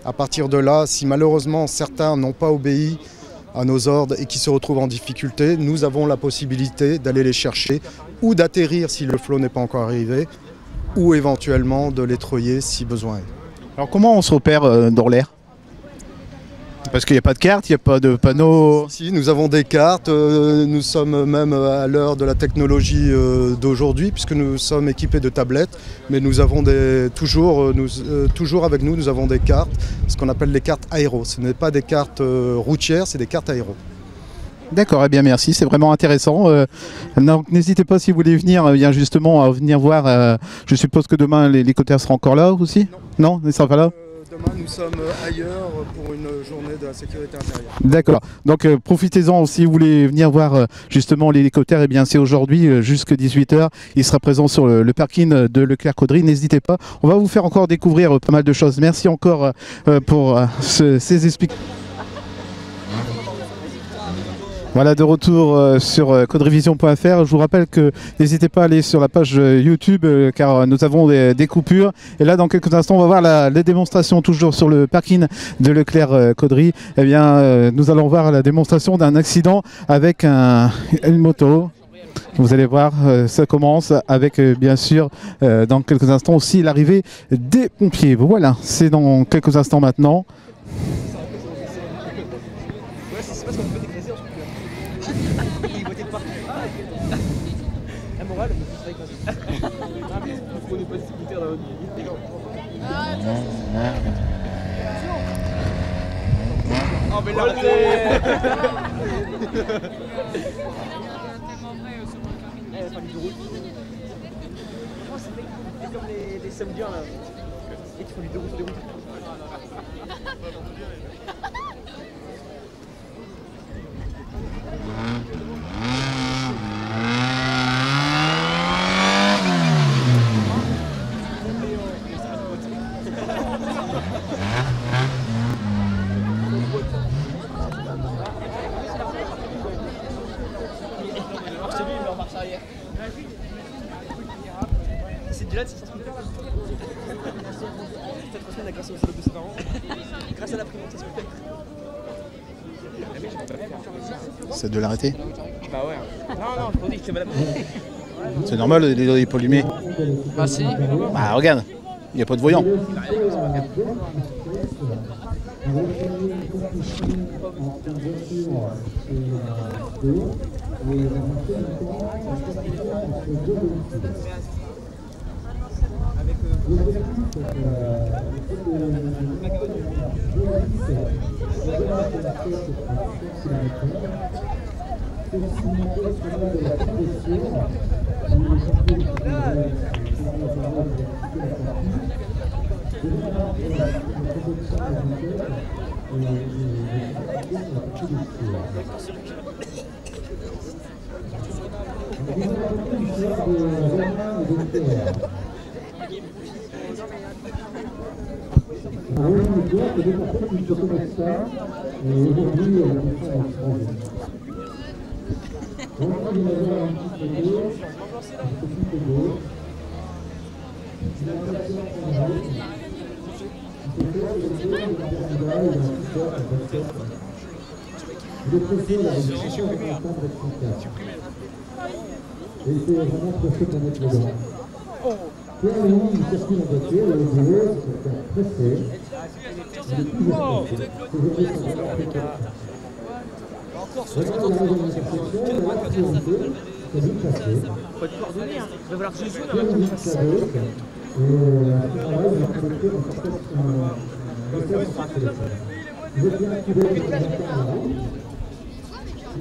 À partir de là, si malheureusement certains n'ont pas obéi à nos ordres et qui se retrouvent en difficulté, nous avons la possibilité d'aller les chercher ou d'atterrir si le flot n'est pas encore arrivé, ou éventuellement de les treuiller si besoin est. Alors comment on se repère dans l'air? Parce qu'il n'y a pas de carte, il n'y a pas de panneau. Si, nous avons des cartes, nous sommes même à l'heure de la technologie d'aujourd'hui, puisque nous sommes équipés de tablettes, mais nous avons toujours avec nous, nous avons des cartes, ce qu'on appelle les cartes aéro. Ce n'est pas des cartes routières, c'est des cartes aéro. D'accord, eh bien merci, c'est vraiment intéressant. Donc n'hésitez pas, si vous voulez venir, bien justement à venir voir. Je suppose que demain l'hélicoptère sera encore là aussi? Non, il ne sera pas là? Demain, nous sommes ailleurs pour une journée de la sécurité intérieure. D'accord. Donc profitez-en si vous voulez venir voir justement l'hélicoptère. Eh bien c'est aujourd'hui jusqu'à 18 h. Il sera présent sur le parking de Leclerc-Caudry. N'hésitez pas. On va vous faire encore découvrir pas mal de choses. Merci encore pour ces explications. Voilà, de retour sur caudryvision.fr. Je vous rappelle que n'hésitez pas à aller sur la page YouTube car nous avons des coupures. Et là, dans quelques instants, on va voir la démonstration toujours sur le parking de Leclerc-Caudry. Eh bien, nous allons voir la démonstration d'un accident avec une moto Vous allez voir, ça commence avec bien sûr dans quelques instants aussi l'arrivée des pompiers. Voilà, c'est dans quelques instants maintenant. Oh mais l'arrêtez. C'est comme les samediens là. Et qui font du déroute. C'est du là, c'est ça. Cette 3 semaines grâce au salon de ses parents, grâce à la prime, ça se fait. C'est de l'arrêter? Bah ouais. Non, je te dis que c'est madame. C'est normal les polymers. Bah si. Bah regarde, il n'y a pas de voyant.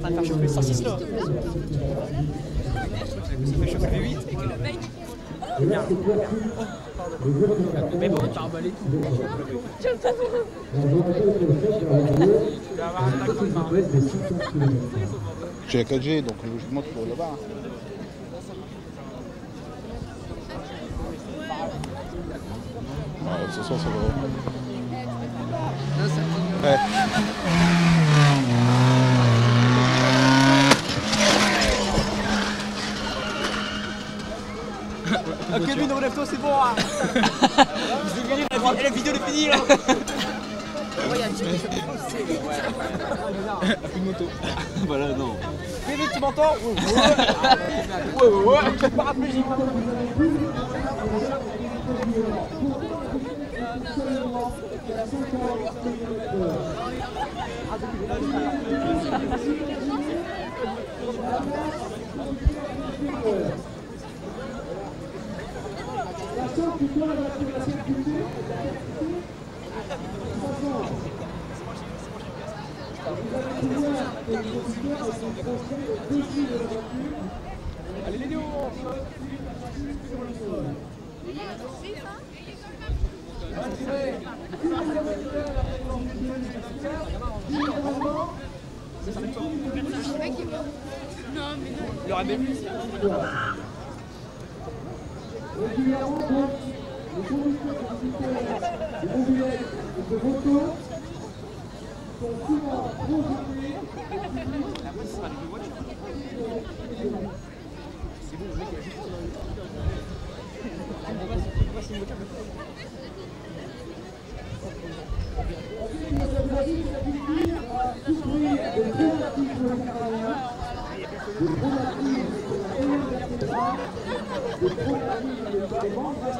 On va faire chauffer le saucisse là. Ça fait chauffer 8 et que le mec. Mais bon, t'as emballé tout. J'ai la 4G, donc logiquement tu pourrais l'avoir. Ce soir, c'est vrai. Ouais. Ok, Kevin, relève-toi, c'est bon. Hein. La vidéo est finie là. Plus de moto. Voilà, non. Kevin, tu m'entends? Ouais. Paraplégique. Allez les deux. Il aura même Et certainement des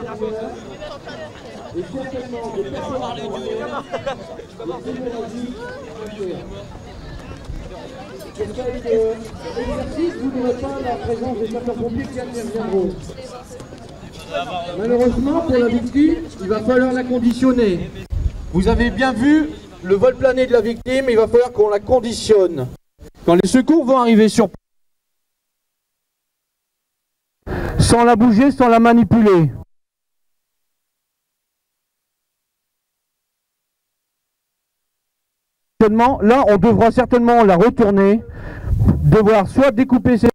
exercice, vous n'aurez pas la présence des sapeurs-pompiers qui interviendront. Malheureusement, pour la victime, il va falloir la conditionner. Vous avez bien vu le vol plané de la victime, il va falloir qu'on la conditionne. Quand les secours vont arriver sur place, sans la bouger, sans la manipuler. Là, on devra certainement la retourner, devoir soit découper ses...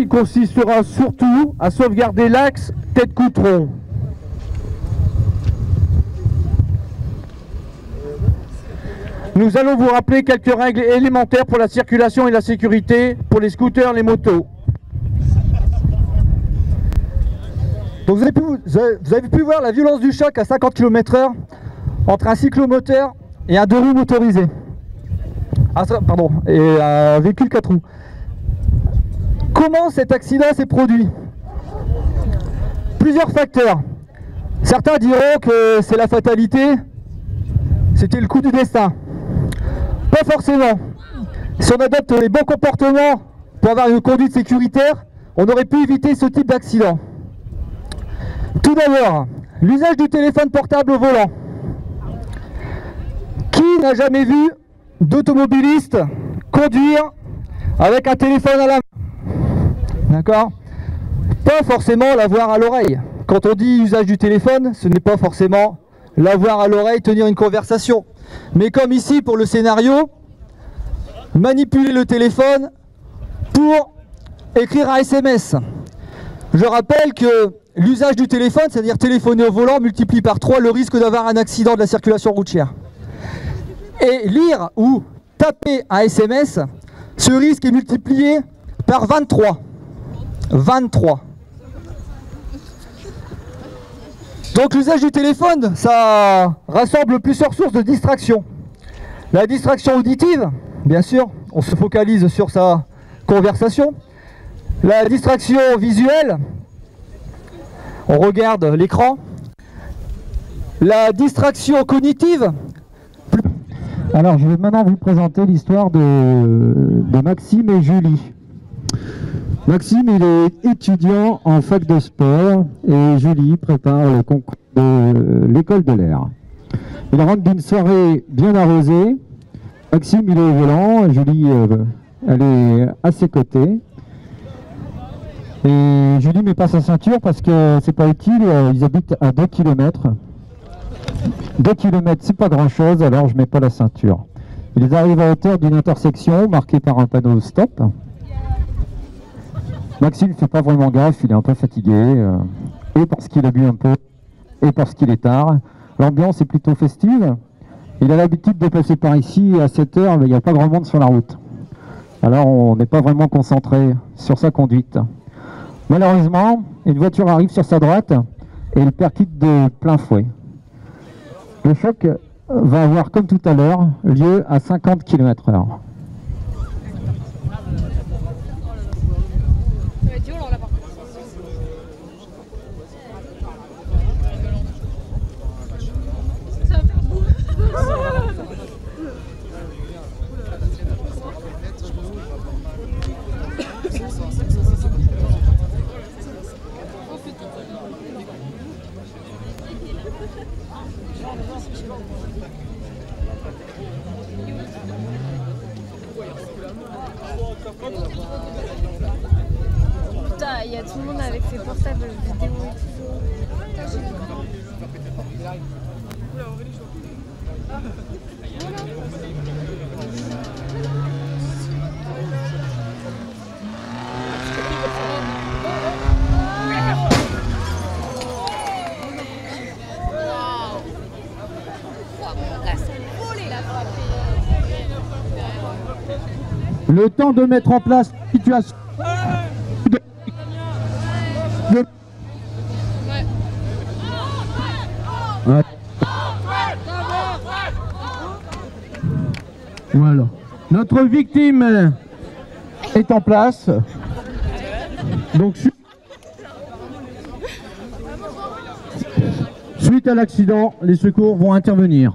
Il consistera surtout à sauvegarder l'axe tête-coutron. Nous allons vous rappeler quelques règles élémentaires pour la circulation et la sécurité pour les scooters, les motos. Donc vous avez pu voir la violence du choc à 50 km/h entre un cyclomoteur et un 2 roues motorisé. Et un véhicule 4 roues. Comment cet accident s'est produit? Plusieurs facteurs. Certains diront que c'est la fatalité, c'était le coup du destin. Pas forcément. Si on adopte les bons comportements pour avoir une conduite sécuritaire, on aurait pu éviter ce type d'accident. Tout d'abord, l'usage du téléphone portable au volant. Qui n'a jamais vu d'automobiliste conduire avec un téléphone à la main? D'accord? Pas forcément l'avoir à l'oreille. Quand on dit usage du téléphone, ce n'est pas forcément l'avoir à l'oreille, tenir une conversation. Mais comme ici pour le scénario, manipuler le téléphone pour écrire un SMS. Je rappelle que l'usage du téléphone, c'est-à-dire téléphoner au volant, multiplie par 3 le risque d'avoir un accident de la circulation routière. Et lire ou taper un SMS, ce risque est multiplié par 23. 23. Donc l'usage du téléphone, ça rassemble plusieurs sources de distraction. La distraction auditive, bien sûr, on se focalise sur sa conversation. La distraction visuelle, on regarde l'écran. La distraction cognitive. Alors je vais maintenant vous présenter l'histoire de Maxime et Julie. Maxime, il est étudiant en fac de sport et Julie prépare le concours de l'école de l'air. Il rentre d'une soirée bien arrosée. Maxime, il est au volant, Julie, elle est à ses côtés. Et Julie ne met pas sa ceinture parce que c'est pas utile, ils habitent à 2 km. 2 km, c'est pas grand chose, alors je mets pas la ceinture. Ils arrivent à hauteur d'une intersection marquée par un panneau stop. Maxime ne fait pas vraiment gaffe, il est un peu fatigué, et parce qu'il a bu un peu, et parce qu'il est tard. L'ambiance est plutôt festive. Il a l'habitude de passer par ici à 7 h, mais il n'y a pas grand monde sur la route. Alors on n'est pas vraiment concentré sur sa conduite. Malheureusement, une voiture arrive sur sa droite et il percute de plein fouet. Le choc va avoir, comme tout à l'heure, lieu à 50 km/h. Putain, il y a tout le monde avec ses portables vidéo et tout. Le temps de mettre en place une situation Voilà. Notre victime est en place. Donc, suite à l'accident, les secours vont intervenir.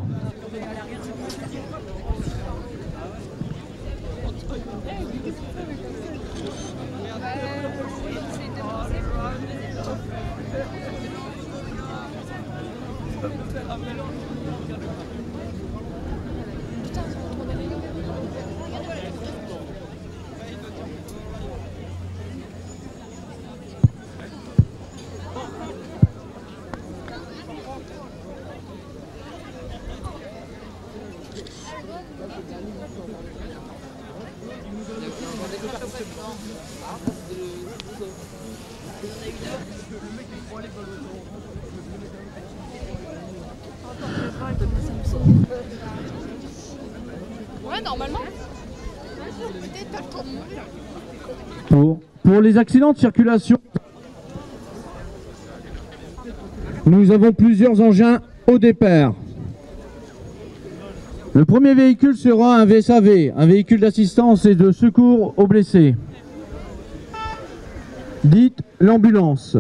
Ouais, normalement. Peut-être pas le temps de mourir. Pour les accidents de circulation, nous avons plusieurs engins au départ. Le premier véhicule sera un VSAV, un véhicule d'assistance et de secours aux blessés, dite l'ambulance.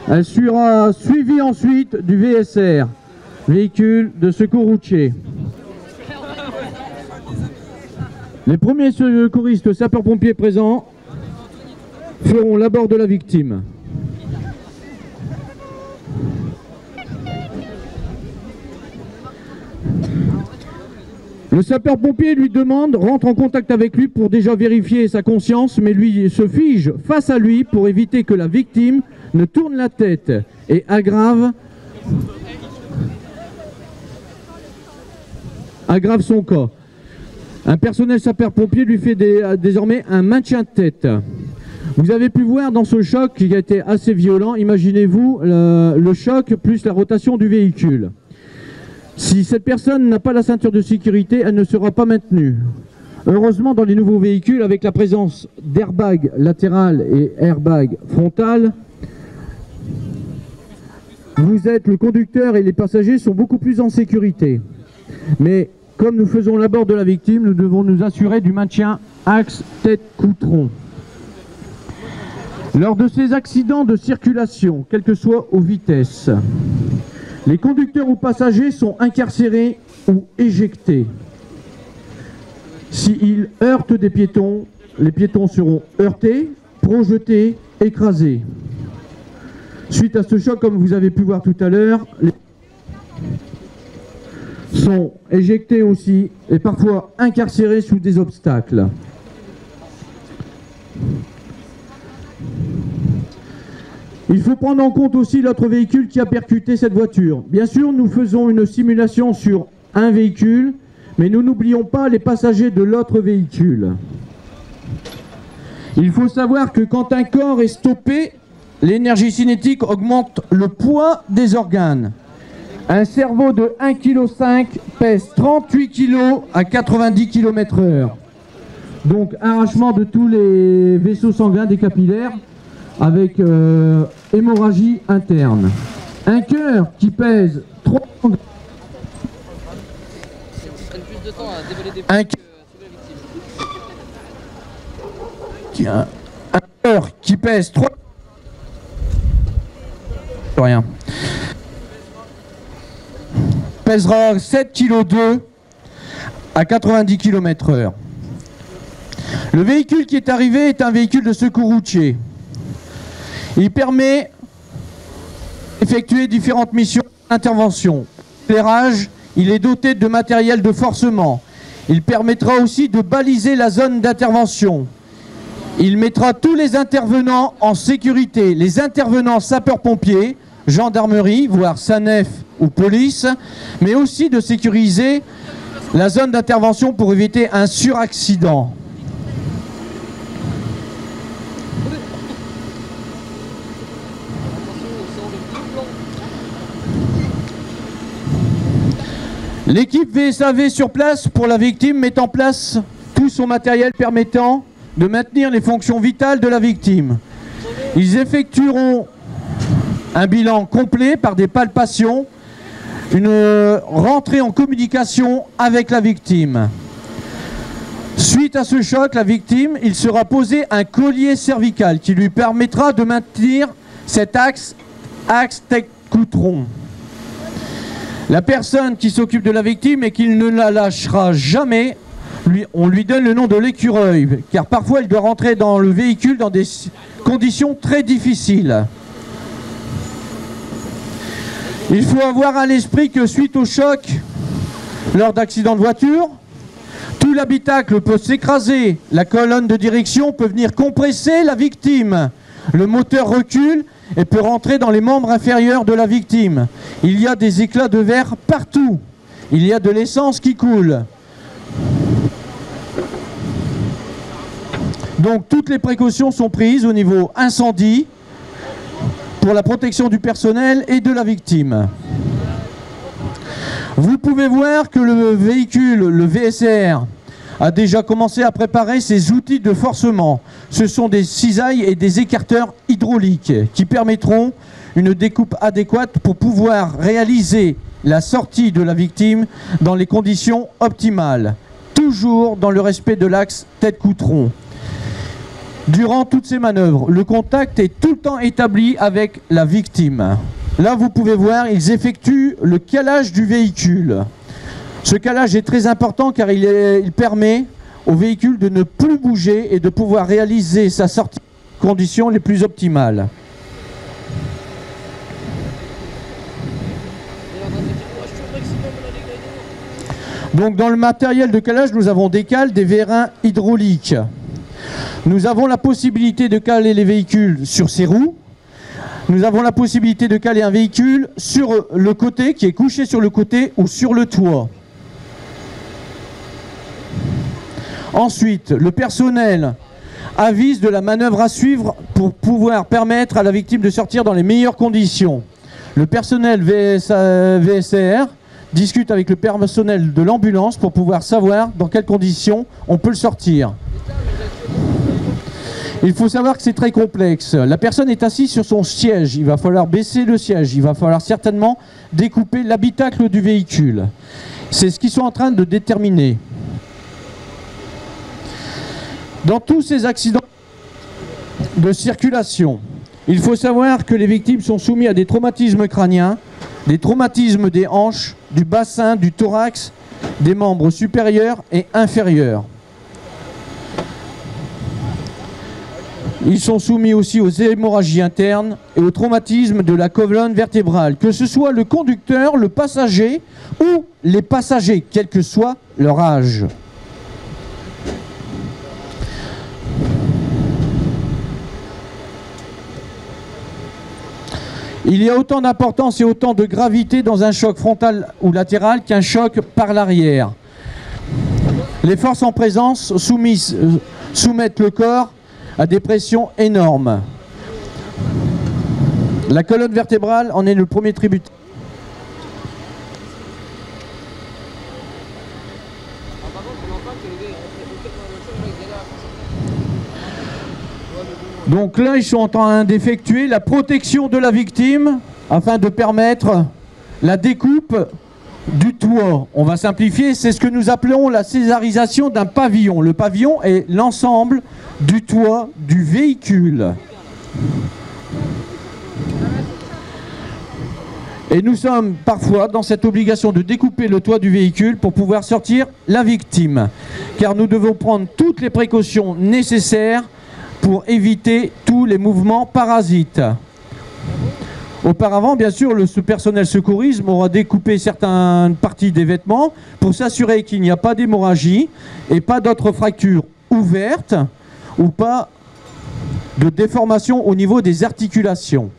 Elle sera suivie ensuite du VSR, véhicule de secours routier. Les premiers secouristes sapeurs-pompiers présents feront l'abord de la victime. Le sapeur-pompier lui demande, rentre en contact avec lui pour déjà vérifier sa conscience, mais lui se fige face à lui pour éviter que la victime ne tourne la tête et aggrave son cas. Un personnel sapeur-pompier lui fait désormais un maintien de tête. Vous avez pu voir dans ce choc qui a été assez violent, imaginez-vous le choc plus la rotation du véhicule. Si cette personne n'a pas la ceinture de sécurité, elle ne sera pas maintenue. Heureusement, dans les nouveaux véhicules, avec la présence d'airbag latéral et airbag frontal, le conducteur et les passagers sont beaucoup plus en sécurité. Mais comme nous faisons l'abord de la victime, nous devons nous assurer du maintien axe tête-cou-tronc. Lors de ces accidents de circulation, quelles que soient aux vitesses, les conducteurs ou passagers sont incarcérés ou éjectés. S'ils heurtent des piétons, les piétons seront heurtés, projetés, écrasés. Suite à ce choc, comme vous avez pu voir tout à l'heure, les sont éjectés aussi et parfois incarcérés sous des obstacles. Il faut prendre en compte aussi l'autre véhicule qui a percuté cette voiture. Bien sûr, nous faisons une simulation sur un véhicule, mais nous n'oublions pas les passagers de l'autre véhicule. Il faut savoir que quand un corps est stoppé, l'énergie cinétique augmente le poids des organes. Un cerveau de 1,5 kg pèse 38 kg à 90 km/h. Donc arrachement de tous les vaisseaux sanguins des capillaires avec hémorragie interne. Un cœur qui pèse 300 grammes. Un cœur qui pèse 3... Rien. Pèsera 7,2 kg à 90 km/h. Le véhicule qui est arrivé est un véhicule de secours routier. Il permet d'effectuer différentes missions d'intervention. Éclairage, il est doté de matériel de forcement. Il permettra aussi de baliser la zone d'intervention. Il mettra tous les intervenants en sécurité, les intervenants sapeurs-pompiers, gendarmerie, voire SANEF ou police, mais aussi de sécuriser la zone d'intervention pour éviter un suraccident. L'équipe VSAV sur place pour la victime met en place tout son matériel permettant de maintenir les fonctions vitales de la victime. Ils effectueront un bilan complet par des palpations, une rentrée en communication avec la victime. Suite à ce choc, la victime, il sera posé un collier cervical qui lui permettra de maintenir cet axe tête-cou-tronc. La personne qui s'occupe de la victime et qui ne la lâchera jamais, on lui donne le nom de l'écureuil, car parfois il doit rentrer dans le véhicule dans des conditions très difficiles. Il faut avoir à l'esprit que suite au choc, lors d'accidents de voiture, tout l'habitacle peut s'écraser, la colonne de direction peut venir compresser la victime, le moteur recule et peut rentrer dans les membres inférieurs de la victime. Il y a des éclats de verre partout, il y a de l'essence qui coule. Donc toutes les précautions sont prises au niveau incendie pour la protection du personnel et de la victime. Vous pouvez voir que le véhicule, le VSR, a déjà commencé à préparer ses outils de forcement. Ce sont des cisailles et des écarteurs hydrauliques qui permettront une découpe adéquate pour pouvoir réaliser la sortie de la victime dans les conditions optimales, toujours dans le respect de l'axe tête-cou-tronc. Durant toutes ces manœuvres, le contact est tout le temps établi avec la victime. Là, vous pouvez voir, ils effectuent le calage du véhicule. Ce calage est très important car il permet au véhicule de ne plus bouger et de pouvoir réaliser sa sortie dans les conditions les plus optimales. Donc dans le matériel de calage, nous avons des cales, des vérins hydrauliques. Nous avons la possibilité de caler les véhicules sur ses roues. Nous avons la possibilité de caler un véhicule sur le côté, qui est couché sur le côté ou sur le toit. Ensuite, le personnel avise de la manœuvre à suivre pour pouvoir permettre à la victime de sortir dans les meilleures conditions. Le personnel VSR discute avec le personnel de l'ambulance pour pouvoir savoir dans quelles conditions on peut le sortir. Il faut savoir que c'est très complexe. La personne est assise sur son siège. Il va falloir baisser le siège. Il va falloir certainement découper l'habitacle du véhicule. C'est ce qu'ils sont en train de déterminer. Dans tous ces accidents de circulation, il faut savoir que les victimes sont soumises à des traumatismes crâniens, des traumatismes des hanches, du bassin, du thorax, des membres supérieurs et inférieurs. Ils sont soumis aussi aux hémorragies internes et aux traumatismes de la colonne vertébrale, que ce soit le conducteur, le passager ou les passagers, quel que soit leur âge. Il y a autant d'importance et autant de gravité dans un choc frontal ou latéral qu'un choc par l'arrière. Les forces en présence soumettent le corps à des pressions énormes. La colonne vertébrale en est le premier tributaire. Donc là, ils sont en train d'effectuer la protection de la victime afin de permettre la découpe du toit. On va simplifier, c'est ce que nous appelons la césarisation d'un pavillon. Le pavillon est l'ensemble du toit du véhicule. Et nous sommes parfois dans cette obligation de découper le toit du véhicule pour pouvoir sortir la victime. Car nous devons prendre toutes les précautions nécessaires pour éviter tous les mouvements parasites. Auparavant, bien sûr, ce personnel secourisme aura découpé certaines parties des vêtements pour s'assurer qu'il n'y a pas d'hémorragie et pas d'autres fractures ouvertes ou pas de déformation au niveau des articulations.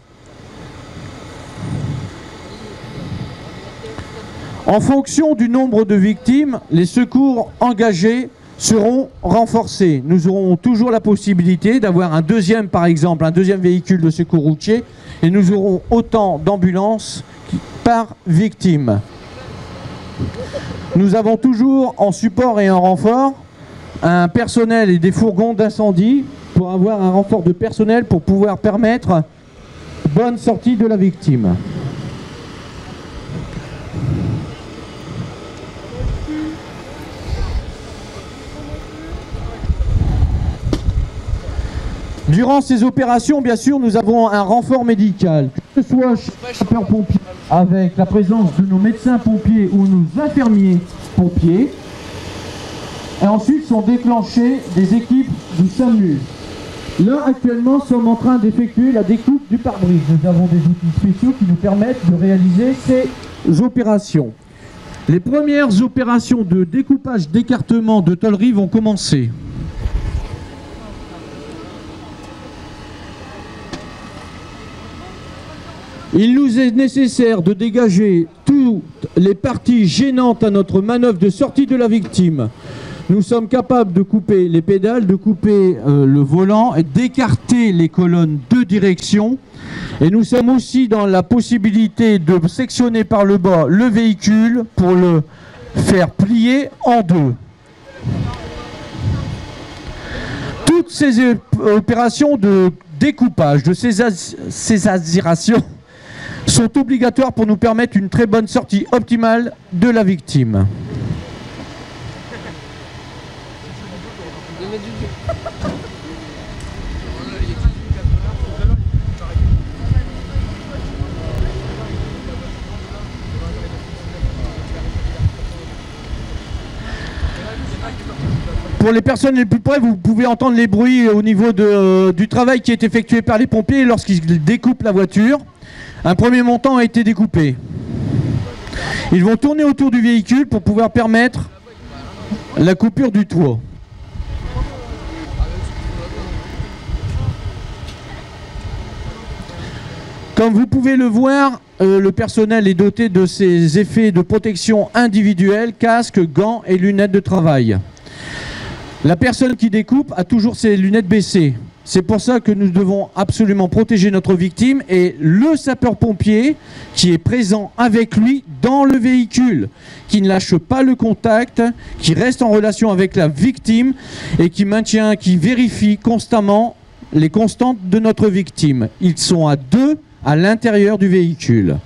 En fonction du nombre de victimes, les secours engagés seront renforcés. Nous aurons toujours la possibilité d'avoir un deuxième, par exemple, un deuxième véhicule de secours routier, et nous aurons autant d'ambulances par victime. Nous avons toujours en support et en renfort un personnel et des fourgons d'incendie pour avoir un renfort de personnel pour pouvoir permettre bonne sortie de la victime. Durant ces opérations, bien sûr, nous avons un renfort médical, que ce soit chez les sapeurs-pompiers avec la présence de nos médecins pompiers ou nos infirmiers pompiers. Et ensuite sont déclenchées des équipes du SAMU. Là, actuellement, nous sommes en train d'effectuer la découpe du pare-brise. Nous avons des outils spéciaux qui nous permettent de réaliser ces opérations. Les premières opérations de découpage d'écartement de tôlerie vont commencer. Il nous est nécessaire de dégager toutes les parties gênantes à notre manœuvre de sortie de la victime. Nous sommes capables de couper les pédales, de couper le volant et d'écarter les colonnes de direction. Et nous sommes aussi dans la possibilité de sectionner par le bas le véhicule pour le faire plier en deux. Toutes ces opérations de découpage, de césarisation, sont obligatoires pour nous permettre une très bonne sortie optimale de la victime. Pour les personnes les plus près, vous pouvez entendre les bruits au niveau du travail qui est effectué par les pompiers lorsqu'ils découpent la voiture. Un premier montant a été découpé. Ils vont tourner autour du véhicule pour pouvoir permettre la coupure du toit. Comme vous pouvez le voir, le personnel est doté de ces effets de protection individuelle, casque, gants et lunettes de travail. La personne qui découpe a toujours ses lunettes baissées. C'est pour ça que nous devons absolument protéger notre victime et le sapeur-pompier qui est présent avec lui dans le véhicule, qui ne lâche pas le contact, qui reste en relation avec la victime et qui vérifie constamment les constantes de notre victime. Ils sont à deux à l'intérieur du véhicule.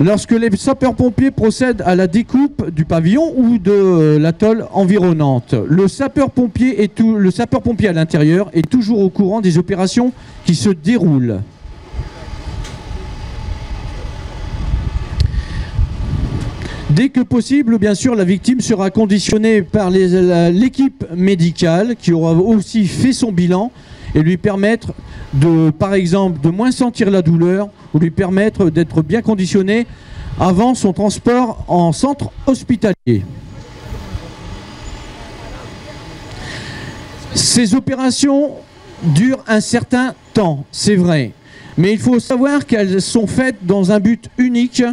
Lorsque les sapeurs-pompiers procèdent à la découpe du pavillon ou de la tôle environnante, le sapeur-pompier à l'intérieur est toujours au courant des opérations qui se déroulent. Dès que possible, bien sûr, la victime sera conditionnée par l'équipe médicale qui aura aussi fait son bilan et lui permettre par exemple, de moins sentir la douleur ou lui permettre d'être bien conditionné avant son transport en centre hospitalier. Ces opérations durent un certain temps, c'est vrai, mais il faut savoir qu'elles sont faites dans un but unique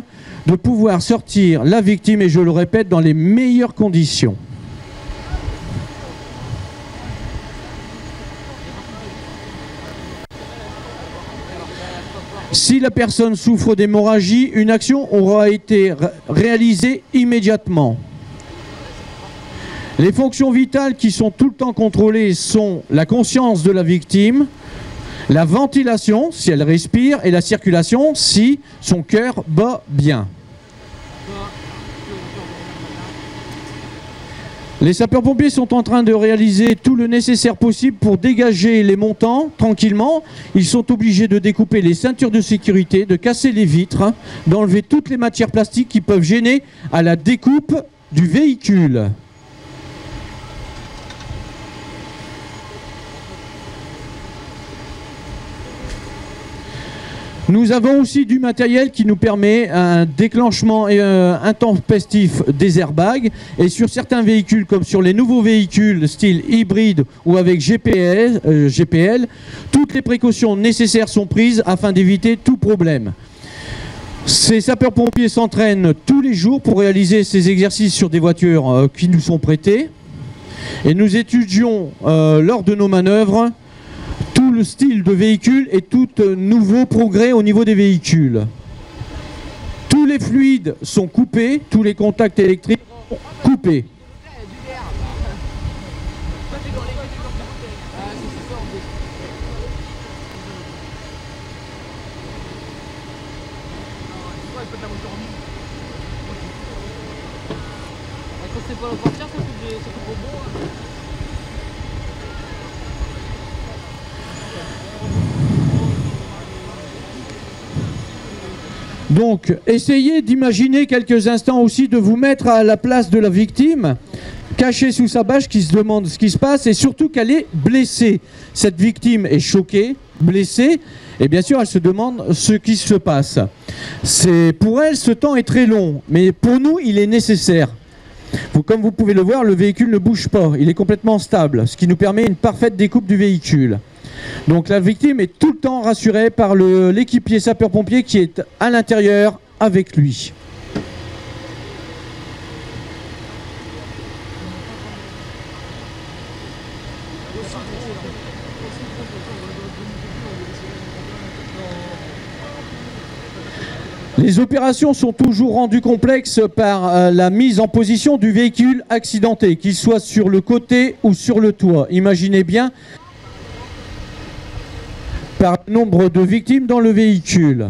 de pouvoir sortir la victime, et je le répète, dans les meilleures conditions. Si la personne souffre d'hémorragie, une action aura été réalisée immédiatement. Les fonctions vitales qui sont tout le temps contrôlées sont la conscience de la victime, la ventilation, si elle respire, et la circulation, si son cœur bat bien. Les sapeurs-pompiers sont en train de réaliser tout le nécessaire possible pour dégager les montants tranquillement. Ils sont obligés de découper les ceintures de sécurité, de casser les vitres, d'enlever toutes les matières plastiques qui peuvent gêner à la découpe du véhicule. Nous avons aussi du matériel qui nous permet un déclenchement intempestif des airbags, et sur certains véhicules comme sur les nouveaux véhicules style hybride ou avec GPL, toutes les précautions nécessaires sont prises afin d'éviter tout problème. Ces sapeurs-pompiers s'entraînent tous les jours pour réaliser ces exercices sur des voitures qui nous sont prêtées, et nous étudions lors de nos manœuvres tout le style de véhicule et tout nouveau progrès au niveau des véhicules. Tous les fluides sont coupés, tous les contacts électriques sont coupés. Donc, essayez d'imaginer quelques instants aussi de vous mettre à la place de la victime, cachée sous sa bâche, qui se demande ce qui se passe et surtout qu'elle est blessée. Cette victime est choquée, blessée, et bien sûr elle se demande ce qui se passe. Pour elle, ce temps est très long, mais pour nous, il est nécessaire. Comme vous pouvez le voir, le véhicule ne bouge pas, il est complètement stable, ce qui nous permet une parfaite découpe du véhicule. Donc la victime est tout le temps rassurée par l'équipier sapeur-pompier qui est à l'intérieur avec lui. Les opérations sont toujours rendues complexes par la mise en position du véhicule accidenté, qu'il soit sur le côté ou sur le toit. Imaginez bien par le nombre de victimes dans le véhicule.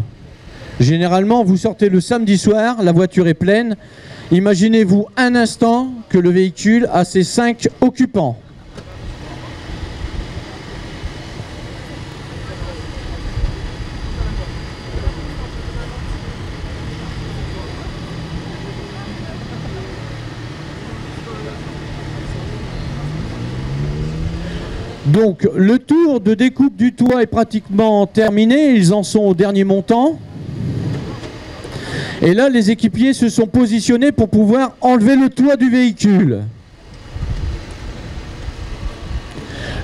Généralement, vous sortez le samedi soir, la voiture est pleine. Imaginez-vous un instant que le véhicule a ses 5 occupants. Donc le tour de découpe du toit est pratiquement terminé, ils en sont au dernier montant. Et là les équipiers se sont positionnés pour pouvoir enlever le toit du véhicule.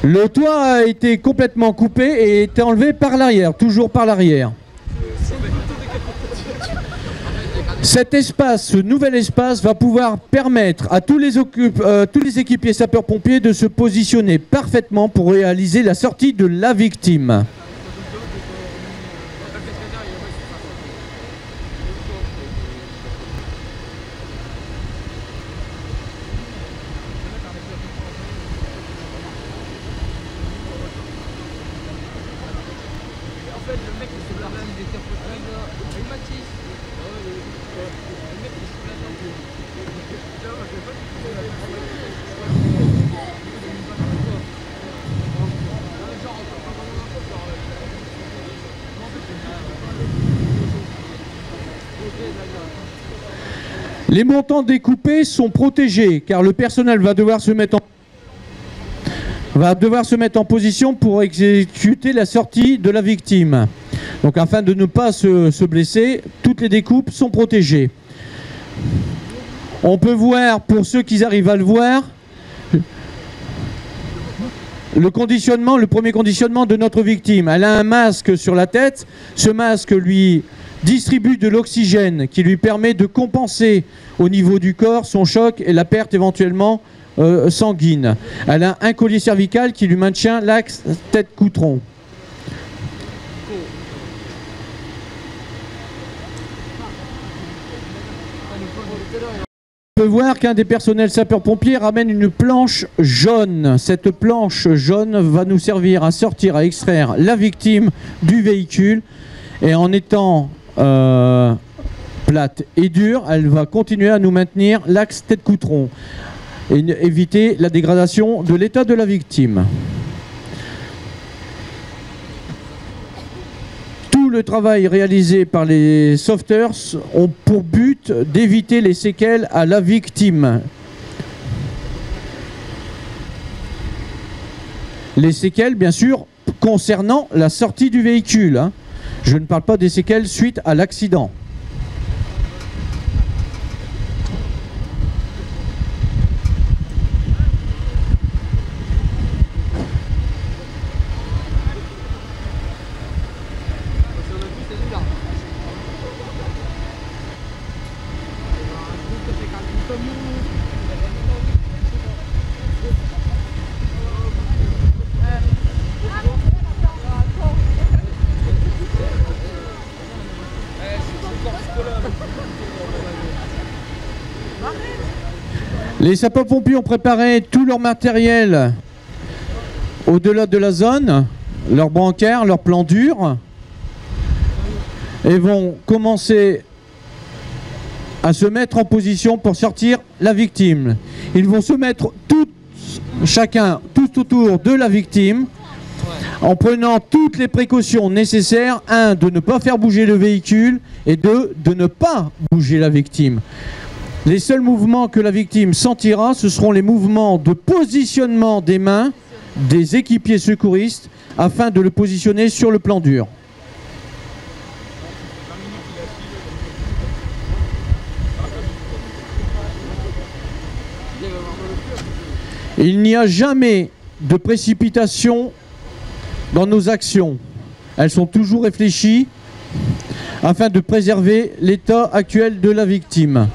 Le toit a été complètement coupé et été enlevé par l'arrière, toujours par l'arrière. Cet espace, ce nouvel espace va pouvoir permettre à tous les équipiers sapeurs-pompiers de se positionner parfaitement pour réaliser la sortie de la victime. Les montants découpés sont protégés car le personnel va devoir se mettre en position pour exécuter la sortie de la victime. Donc afin de ne pas se blesser, toutes les découpes sont protégées. On peut voir, pour ceux qui arrivent à le voir, le premier conditionnement de notre victime. Elle a un masque sur la tête. Ce masque lui distribue de l'oxygène qui lui permet de compenser au niveau du corps son choc et la perte éventuellement sanguine. Elle a un collier cervical qui lui maintient l'axe tête-cou-tronc. On peut voir qu'un des personnels sapeurs-pompiers ramène une planche jaune. Cette planche jaune va nous servir à sortir, à extraire la victime du véhicule. Et en étant plate et dure, elle va continuer à nous maintenir l'axe tête-cou-tronc et éviter la dégradation de l'état de la victime. Tout le travail réalisé par les sauveteurs ont pour but d'éviter les séquelles à la victime. Les séquelles, bien sûr, concernant la sortie du véhicule, hein. Je ne parle pas des séquelles suite à l'accident. Les sapeurs-pompiers ont préparé tout leur matériel au-delà de la zone, leur brancard, leur plan dur, et vont commencer à se mettre en position pour sortir la victime. Ils vont se mettre chacun tout autour de la victime en prenant toutes les précautions nécessaires. 1, de ne pas faire bouger le véhicule, et 2, de ne pas bouger la victime. Les seuls mouvements que la victime sentira, ce seront les mouvements de positionnement des mains des équipiers secouristes afin de le positionner sur le plan dur. Il n'y a jamais de précipitation dans nos actions. Elles sont toujours réfléchies afin de préserver l'état actuel de la victime.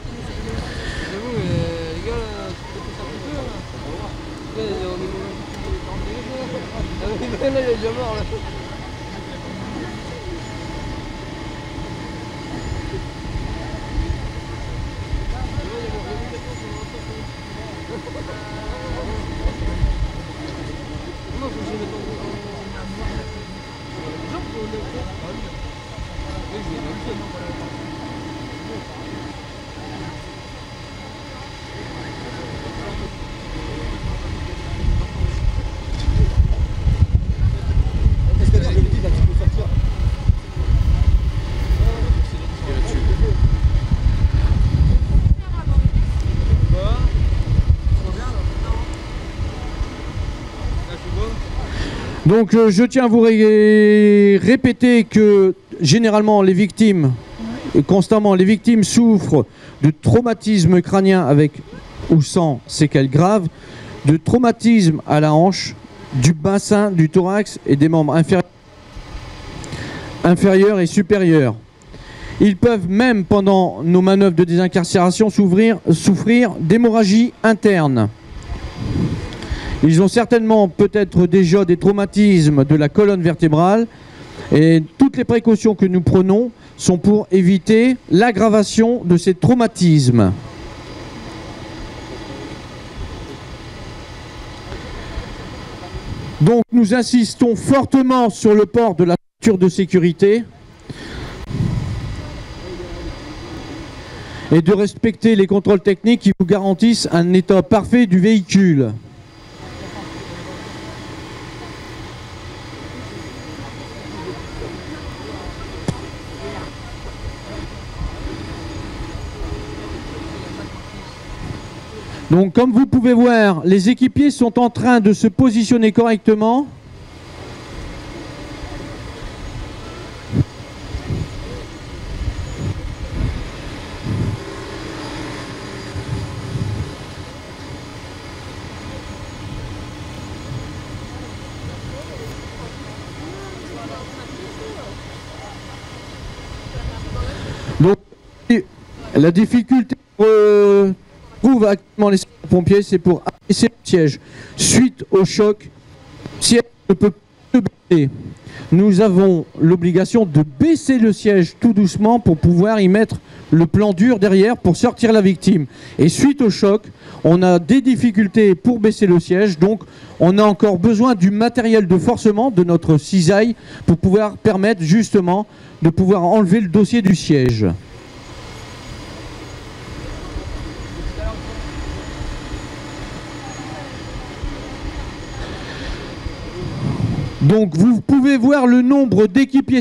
Donc je tiens à vous répéter que généralement les victimes, constamment les victimes souffrent de traumatisme crânien avec ou sans séquelles graves, de traumatisme à la hanche, du bassin, du thorax et des membres inférieurs et supérieurs. Ils peuvent même pendant nos manœuvres de désincarcération souffrir d'hémorragie interne. Ils ont certainement peut-être déjà des traumatismes de la colonne vertébrale et toutes les précautions que nous prenons sont pour éviter l'aggravation de ces traumatismes. Donc nous insistons fortement sur le port de la ceinture de sécurité et de respecter les contrôles techniques qui vous garantissent un état parfait du véhicule. Donc comme vous pouvez voir, les équipiers sont en train de se positionner correctement. Donc la difficulté trouve actuellement les pompiers, c'est pour abaisser le siège. Suite au choc, le siège ne peut plus baisser. Nous avons l'obligation de baisser le siège tout doucement pour pouvoir y mettre le plan dur derrière pour sortir la victime. Et suite au choc, on a des difficultés pour baisser le siège, donc on a encore besoin du matériel de forcement de notre cisaille pour pouvoir permettre justement de pouvoir enlever le dossier du siège. Donc vous pouvez voir le nombre d'équipiers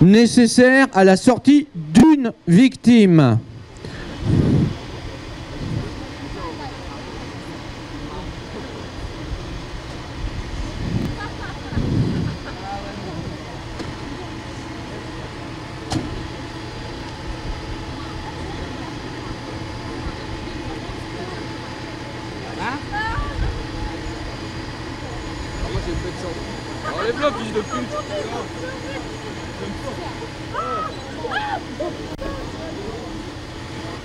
nécessaires à la sortie d'une victime. Enlève-le, fils de pute.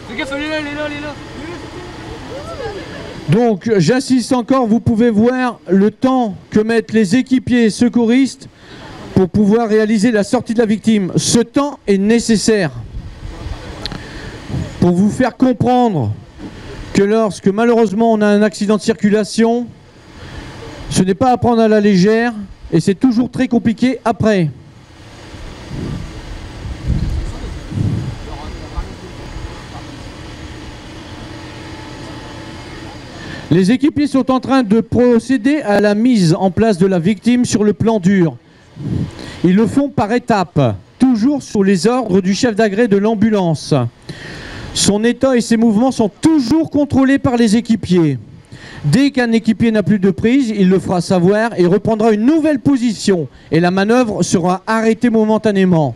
Fais gaffe, elle est là, elle est là, elle est là. Donc j'insiste encore, vous pouvez voir le temps que mettent les équipiers secouristes pour pouvoir réaliser la sortie de la victime. Ce temps est nécessaire pour vous faire comprendre que lorsque malheureusement on a un accident de circulation, ce n'est pas à prendre à la légère et c'est toujours très compliqué après. Les équipiers sont en train de procéder à la mise en place de la victime sur le plan dur. Ils le font par étapes, toujours sous les ordres du chef d'agré de l'ambulance. Son état et ses mouvements sont toujours contrôlés par les équipiers. Dès qu'un équipier n'a plus de prise, il le fera savoir et reprendra une nouvelle position. Et la manœuvre sera arrêtée momentanément.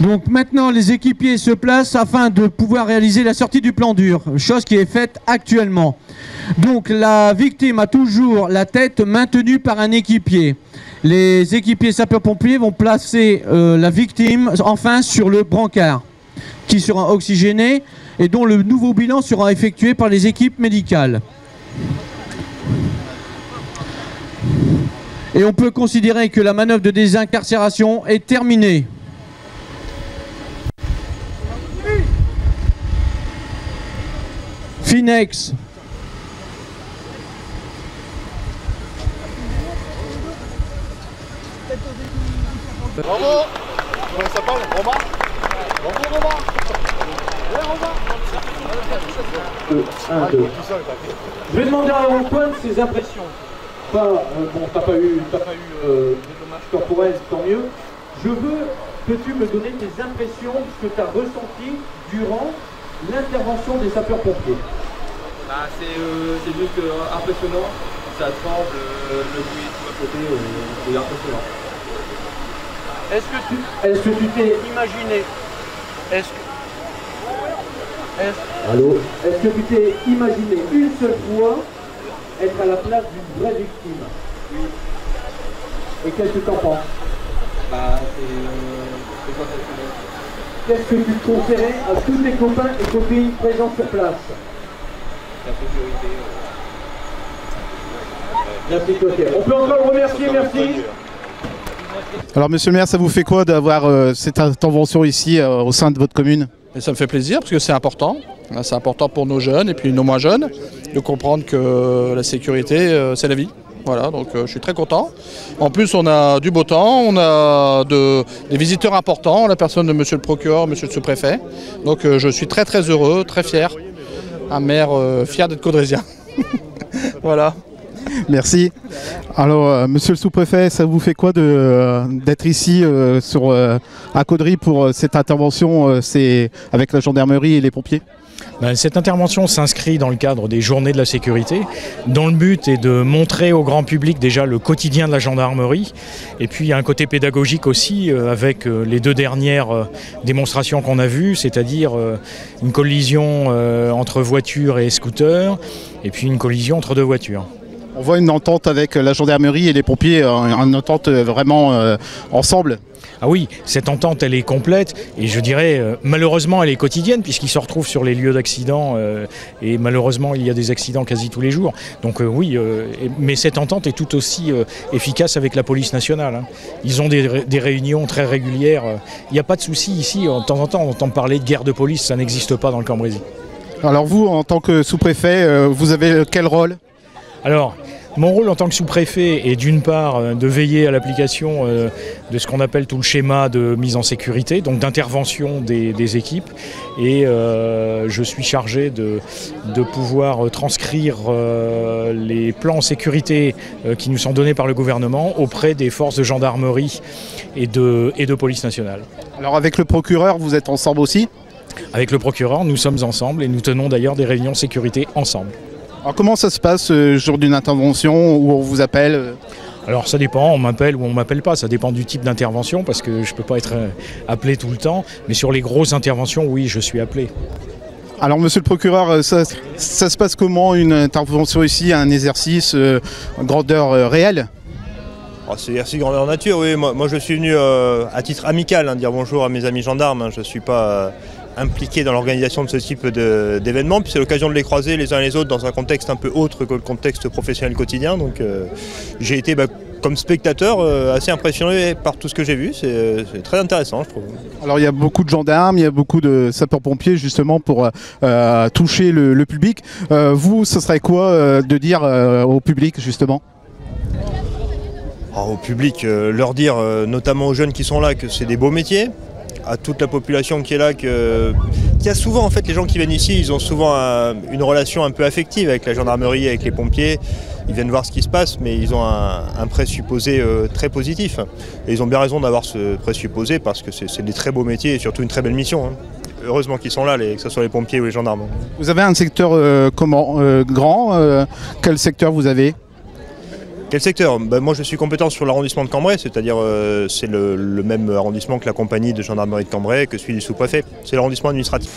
Donc maintenant, les équipiers se placent afin de pouvoir réaliser la sortie du plan dur, chose qui est faite actuellement. Donc la victime a toujours la tête maintenue par un équipier. Les équipiers sapeurs-pompiers vont placer la victime enfin sur le brancard, qui sera oxygéné et dont le nouveau bilan sera effectué par les équipes médicales. Et on peut considérer que la manœuvre de désincarcération est terminée. Finex. Bravo. Comment ça s'appelle? Romain. Bravo Romain. Ouais Romain. 1, 2. Je vais demander à Antoine ses impressions. Pas, bon, t'as pas eu des dommages corporels, tant mieux. Je veux que tu me donnes tes impressions, ce que tu as ressenti durant l'intervention des sapeurs-pompiers. Bah, c'est juste impressionnant, ça tremble, le bruit de côté, c'est impressionnant. Est-ce que tu t'es imaginé, est-ce que tu t'es imaginé une seule fois être à la place d'une vraie victime? Oui. Et qu'est-ce que tu en penses? Bah, c'est sensationnel. Qu'est-ce que tu conseillerais à tous tes copains et copines présents sur place? La sécurité. La sécurité. On peut encore le remercier, merci. Alors monsieur le maire, ça vous fait quoi d'avoir cette intervention ici au sein de votre commune? Et ça me fait plaisir parce que c'est important. C'est important pour nos jeunes et puis nos moins jeunes de comprendre que la sécurité, c'est la vie. Voilà, donc je suis très content. En plus, on a du beau temps, on a des visiteurs importants, la personne de monsieur le procureur, monsieur le sous-préfet. Donc je suis très très heureux, très fier. Un maire fier d'être caudrésien. Voilà. Merci. Alors, monsieur le sous-préfet, ça vous fait quoi d'être ici à Caudry pour cette intervention avec la gendarmerie et les pompiers? Cette intervention s'inscrit dans le cadre des journées de la sécurité, dont le but est de montrer au grand public déjà le quotidien de la gendarmerie, et puis il y a un côté pédagogique aussi avec les deux dernières démonstrations qu'on a vues, c'est-à-dire une collision entre voitures et scooters, et puis une collision entre deux voitures. On voit une entente avec la gendarmerie et les pompiers, une entente vraiment ensemble. Ah oui, cette entente elle est complète et je dirais malheureusement elle est quotidienne puisqu'ils se retrouvent sur les lieux d'accident et malheureusement il y a des accidents quasi tous les jours. Donc oui, mais cette entente est tout aussi efficace avec la police nationale. Hein. Ils ont des réunions très régulières. Il n'y a pas de souci ici, de temps en temps on entend parler de guerre de police, ça n'existe pas dans le Cambrésis. Alors vous, en tant que sous-préfet, vous avez quel rôle ? Alors, mon rôle en tant que sous-préfet est d'une part de veiller à l'application de ce qu'on appelle tout le schéma de mise en sécurité, donc d'intervention des équipes. Et je suis chargé de pouvoir transcrire les plans en sécurité qui nous sont donnés par le gouvernement auprès des forces de gendarmerie et de police nationale. Alors avec le procureur, vous êtes ensemble aussi ? Avec le procureur, nous sommes ensemble et nous tenons d'ailleurs des réunions sécurité ensemble. Alors comment ça se passe le jour d'une intervention où on vous appelle ? Alors ça dépend, on m'appelle ou on ne m'appelle pas, ça dépend du type d'intervention parce que je ne peux pas être appelé tout le temps, mais sur les grosses interventions, oui, je suis appelé. Alors monsieur le procureur, ça se passe comment une intervention ici, un exercice grandeur réelle ? C'est exercice grandeur nature, oui. Moi je suis venu à titre amical, dire bonjour à mes amis gendarmes, je ne suis pas impliqués dans l'organisation de ce type d'événements. Puis c'est l'occasion de les croiser les uns les autres dans un contexte un peu autre que le contexte professionnel quotidien. Donc j'ai été comme spectateur assez impressionné par tout ce que j'ai vu. C'est très intéressant, je trouve. Alors il y a beaucoup de gendarmes, il y a beaucoup de sapeurs-pompiers justement pour toucher le public. Vous, ce serait quoi de dire au public justement ? Au public, leur dire, notamment aux jeunes qui sont là, que c'est des beaux métiers, à toute la population qui est là, qu'il y a souvent, en fait, les gens qui viennent ici, ils ont souvent une relation un peu affective avec la gendarmerie, avec les pompiers. Ils viennent voir ce qui se passe, mais ils ont un présupposé très positif. Et ils ont bien raison d'avoir ce présupposé parce que c'est des très beaux métiers et surtout une très belle mission. Hein. Heureusement qu'ils sont là, que ce soit les pompiers ou les gendarmes. Vous avez un secteur grand quel secteur vous avez ? Quel secteur ? Moi je suis compétent sur l'arrondissement de Cambrai, c'est-à-dire c'est le même arrondissement que la compagnie de gendarmerie de Cambrai, que celui du sous-préfet. C'est l'arrondissement administratif.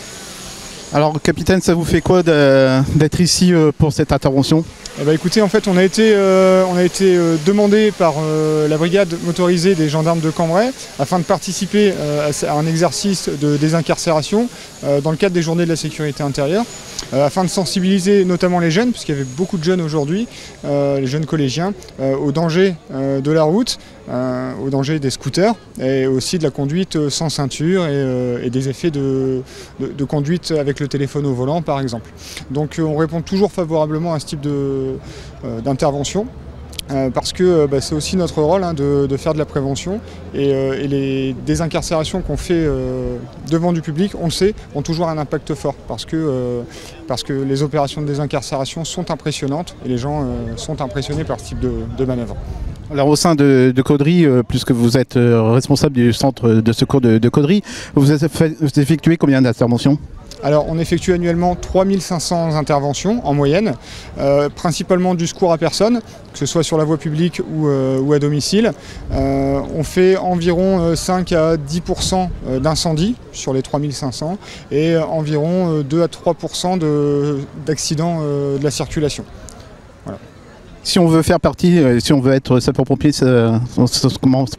Alors capitaine, ça vous fait quoi d'être ici pour cette intervention ? Écoutez, en fait on a été demandé par la brigade motorisée des gendarmes de Cambrai afin de participer à un exercice de désincarcération dans le cadre des journées de la sécurité intérieure, afin de sensibiliser notamment les jeunes, puisqu'il y avait beaucoup de jeunes aujourd'hui, les jeunes collégiens, au danger de la route, au danger des scooters et aussi de la conduite sans ceinture et des effets de conduite avec le téléphone au volant par exemple. Donc on répond toujours favorablement à ce type d'intervention. Parce que c'est aussi notre rôle de faire de la prévention et les désincarcérations qu'on fait devant du public, on le sait, ont toujours un impact fort parce que les opérations de désincarcération sont impressionnantes et les gens sont impressionnés par ce type de manœuvre. Alors au sein de Caudry, puisque vous êtes responsable du centre de secours de Caudry, vous effectuez combien d'interventions ? Alors on effectue annuellement 3500 interventions en moyenne, principalement du secours à personne, que ce soit sur la voie publique ou à domicile. On fait environ 5 à 10% d'incendies sur les 3500 et environ 2 à 3% d'accidents de la circulation. Voilà. Si on veut faire partie, si on veut être sapeur-pompier, ça commence.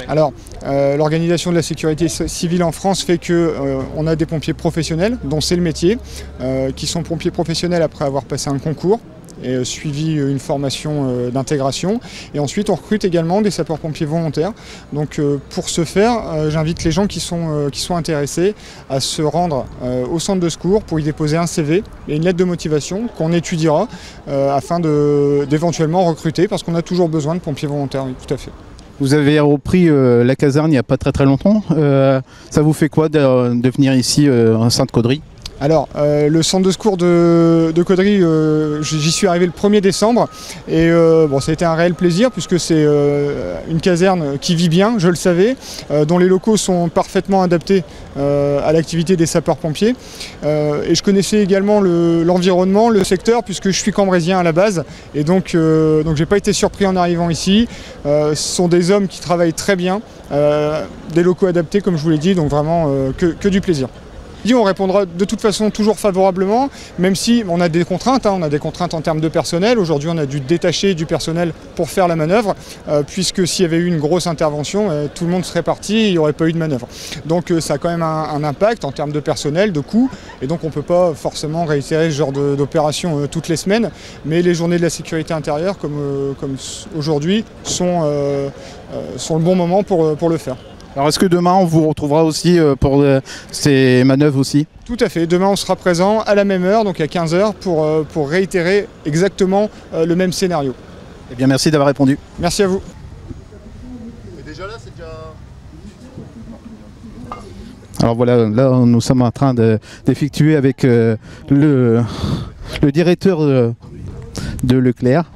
Alors, l'organisation de la sécurité civile en France fait qu'on a des pompiers professionnels, dont c'est le métier, qui sont pompiers professionnels après avoir passé un concours et suivi une formation d'intégration. Et ensuite, on recrute également des sapeurs-pompiers volontaires. Donc, pour ce faire, j'invite les gens qui sont intéressés à se rendre au centre de secours pour y déposer un CV et une lettre de motivation qu'on étudiera afin d'éventuellement recruter, parce qu'on a toujours besoin de pompiers volontaires, oui, tout à fait. Vous avez repris la caserne il n'y a pas très longtemps. Ça vous fait quoi de venir ici en Sainte-Caudry ? Alors, le centre de secours de Caudry, j'y suis arrivé le 1er décembre et ça a été un réel plaisir puisque c'est une caserne qui vit bien, je le savais, dont les locaux sont parfaitement adaptés à l'activité des sapeurs-pompiers. Et je connaissais également l'environnement, le secteur, puisque je suis cambraisien à la base et donc j'ai pas été surpris en arrivant ici. Ce sont des hommes qui travaillent très bien, des locaux adaptés comme je vous l'ai dit, donc vraiment que du plaisir. On répondra de toute façon toujours favorablement, même si on a des contraintes, on a des contraintes en termes de personnel. Aujourd'hui, on a dû détacher du personnel pour faire la manœuvre, puisque s'il y avait eu une grosse intervention, tout le monde serait parti, il n'y aurait pas eu de manœuvre. Donc ça a quand même un impact en termes de personnel, de coûts, et donc on ne peut pas forcément réitérer ce genre d'opération toutes les semaines, mais les journées de la sécurité intérieure, comme aujourd'hui, sont le bon moment pour le faire. Alors est-ce que demain on vous retrouvera aussi pour ces manœuvres aussi ? Tout à fait, demain on sera présent à la même heure, donc à 15h, pour réitérer exactement le même scénario. Eh bien merci d'avoir répondu. Merci à vous. Et déjà là, c'est déjà... Alors voilà, là nous sommes en train d'effectuer avec le directeur de Leclerc.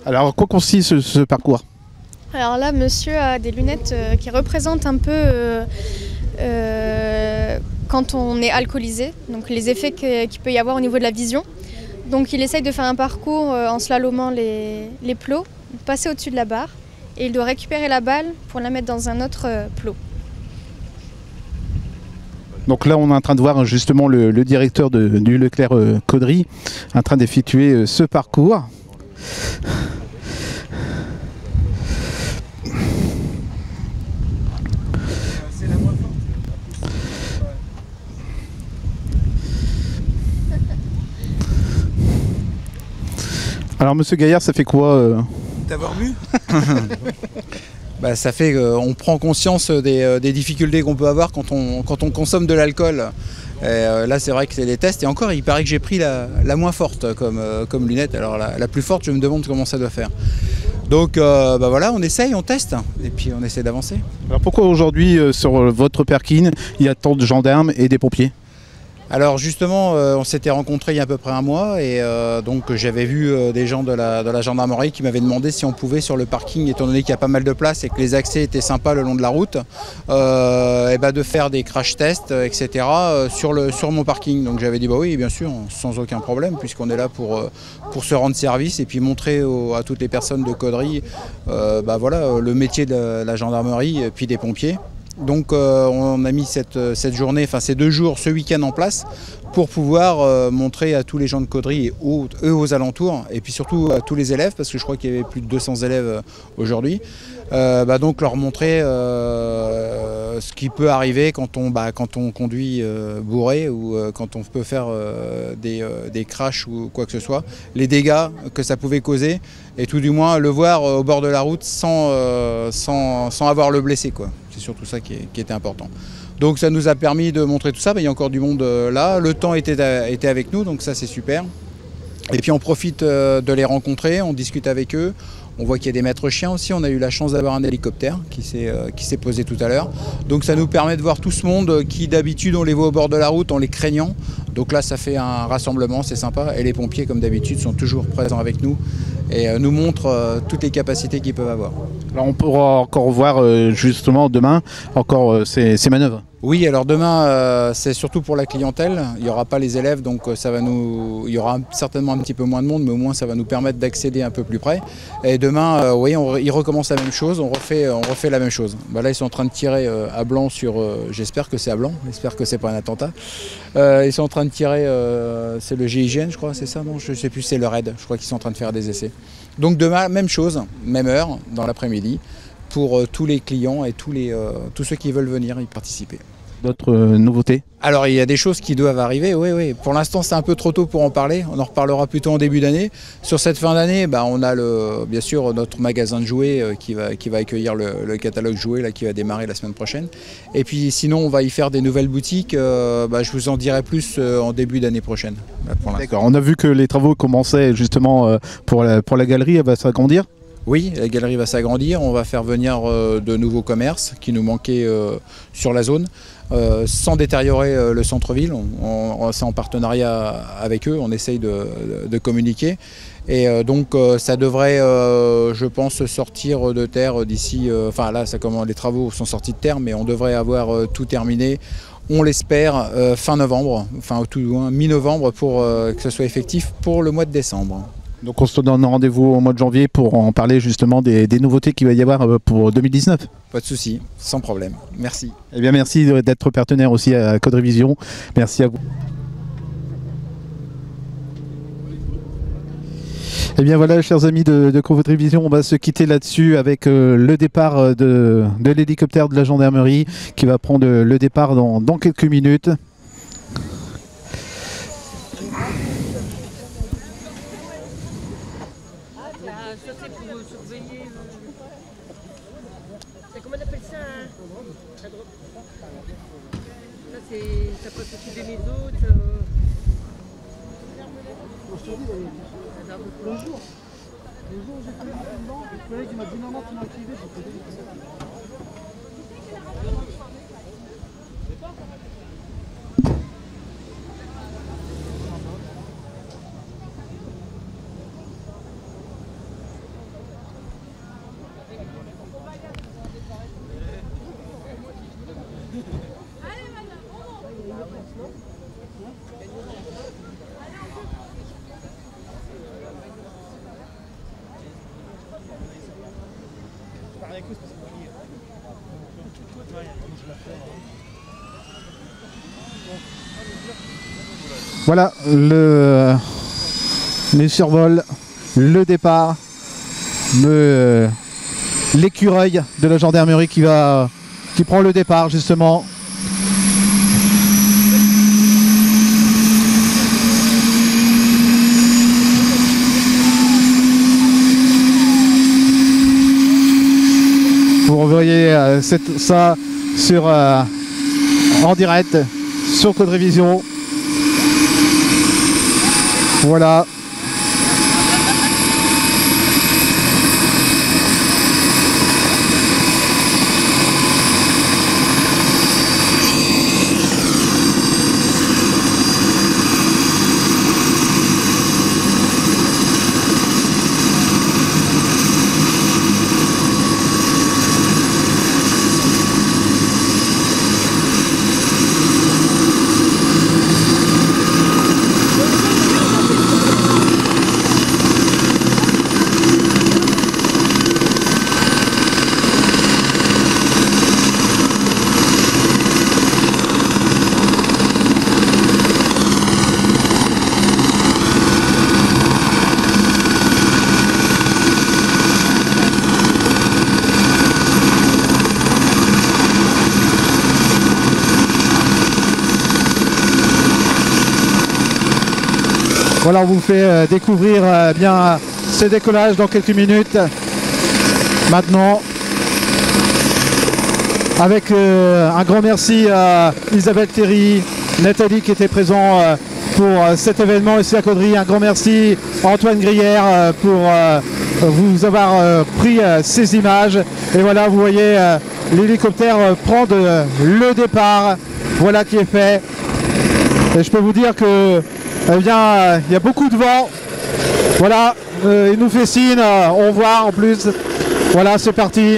Alors, quoi consiste ce parcours ? Alors là, monsieur a des lunettes qui représentent un peu quand on est alcoolisé, donc les effets qu'il peut y avoir au niveau de la vision. Donc il essaye de faire un parcours en slalomant les plots, passer au-dessus de la barre, et il doit récupérer la balle pour la mettre dans un autre plot. Donc là, on est en train de voir justement le directeur du Leclerc Caudry en train d'effectuer ce parcours. Alors Monsieur Gaillard, ça fait quoi D'avoir bu Bah, ça fait qu'on prend conscience des difficultés qu'on peut avoir quand on consomme de l'alcool. Là c'est vrai que c'est des tests et encore il paraît que j'ai pris la moins forte comme lunette. Alors la plus forte, je me demande comment ça doit faire. Donc bah voilà, on essaye, on teste et puis on essaie d'avancer. Alors pourquoi aujourd'hui sur votre parking il y a tant de gendarmes et des pompiers ? Alors justement, on s'était rencontrés il y a à peu près un mois et donc j'avais vu des gens de la gendarmerie qui m'avaient demandé si on pouvait sur le parking, étant donné qu'il y a pas mal de place et que les accès étaient sympas le long de la route, et bah de faire des crash tests, etc. sur mon parking. Donc j'avais dit bah oui, bien sûr, sans aucun problème, puisqu'on est là pour se rendre service et puis montrer à toutes les personnes de Caudry bah voilà, le métier de la gendarmerie et puis des pompiers. Donc on a mis cette journée, enfin ces 2 jours, ce week-end en place pour pouvoir montrer à tous les gens de Caudry et eux aux alentours et puis surtout à tous les élèves, parce que je crois qu'il y avait plus de 200 élèves aujourd'hui, bah donc leur montrer ce qui peut arriver quand on conduit bourré ou quand on peut faire des crashs ou quoi que ce soit, les dégâts que ça pouvait causer et tout du moins le voir au bord de la route sans avoir le blessé, quoi. C'est surtout ça qui était important. Donc ça nous a permis de montrer tout ça. Il y a encore du monde là. Le temps était avec nous, donc ça c'est super. Et puis on profite de les rencontrer, on discute avec eux. On voit qu'il y a des maîtres chiens aussi. On a eu la chance d'avoir un hélicoptère qui s'est posé tout à l'heure. Donc ça nous permet de voir tout ce monde qui d'habitude on les voit au bord de la route en les craignant. Donc là ça fait un rassemblement, c'est sympa. Et les pompiers comme d'habitude sont toujours présents avec nous et nous montrent toutes les capacités qu'ils peuvent avoir. Alors on pourra encore voir justement demain encore ces manœuvres. Oui, alors demain c'est surtout pour la clientèle, il n'y aura pas les élèves donc il y aura certainement un petit peu moins de monde, mais au moins ça va nous permettre d'accéder un peu plus près. Et demain, oui, ils recommencent la même chose, on refait la même chose. Bah là ils sont en train de tirer à blanc sur, j'espère que c'est à blanc, j'espère que c'est pas un attentat. Ils sont en train de tirer, c'est le GIGN je crois, c'est ça, non je sais plus, c'est le RAID, je crois qu'ils sont en train de faire des essais. Donc demain, même chose, même heure, dans l'après-midi, pour tous les clients et tous ceux qui veulent venir y participer. D'autres nouveautés? Alors il y a des choses qui doivent arriver, oui. Pour l'instant c'est un peu trop tôt pour en parler, on en reparlera plutôt en début d'année. Sur cette fin d'année, bah, on a bien sûr notre magasin de jouets qui va accueillir le catalogue jouets là, qui va démarrer la semaine prochaine. Et puis sinon on va y faire des nouvelles boutiques, je vous en dirai plus en début d'année prochaine. D'accord, on a vu que les travaux commençaient justement pour la galerie, elle va s'agrandir? Oui, la galerie va s'agrandir, on va faire venir de nouveaux commerces qui nous manquaient sur la zone, sans détériorer le centre-ville. C'est en partenariat avec eux, on essaye de communiquer. Et donc ça devrait, je pense, sortir de terre d'ici, enfin là les travaux sont sortis de terre, mais on devrait avoir tout terminé. On l'espère fin novembre, enfin tout loin mi-novembre pour que ce soit effectif pour le mois de décembre. Donc on se donne rendez-vous au mois de janvier pour en parler justement des nouveautés qu'il va y avoir pour 2019. Pas de souci, sans problème. Merci. Eh bien merci d'être partenaire aussi à Caudry Vision. Merci à vous. Eh bien voilà, chers amis de Caudry Vision, on va se quitter là-dessus avec le départ de l'hélicoptère de la gendarmerie qui va prendre le départ dans quelques minutes. Ça peut s'occuper des autres. Le jour j'ai fait dedans, le collègue m'a dit non, tu m'as activé, j'ai fait Voilà les survols, le départ, l'écureuil de la gendarmerie qui prend le départ justement. Vous voyez ça en direct sur Caudry Vision. Voilà. Voilà, on vous fait découvrir bien ce décollage dans quelques minutes. Maintenant, avec un grand merci à Isabelle Théry, Nathalie qui était présent pour cet événement ici à Caudry. Un grand merci à Antoine Grière pour vous avoir pris ces images. Et voilà, vous voyez l'hélicoptère prendre le départ. Voilà qui est fait. Et je peux vous dire que eh bien, il y a beaucoup de vent. Voilà, il nous fait signe, on voit en plus. Voilà, c'est parti.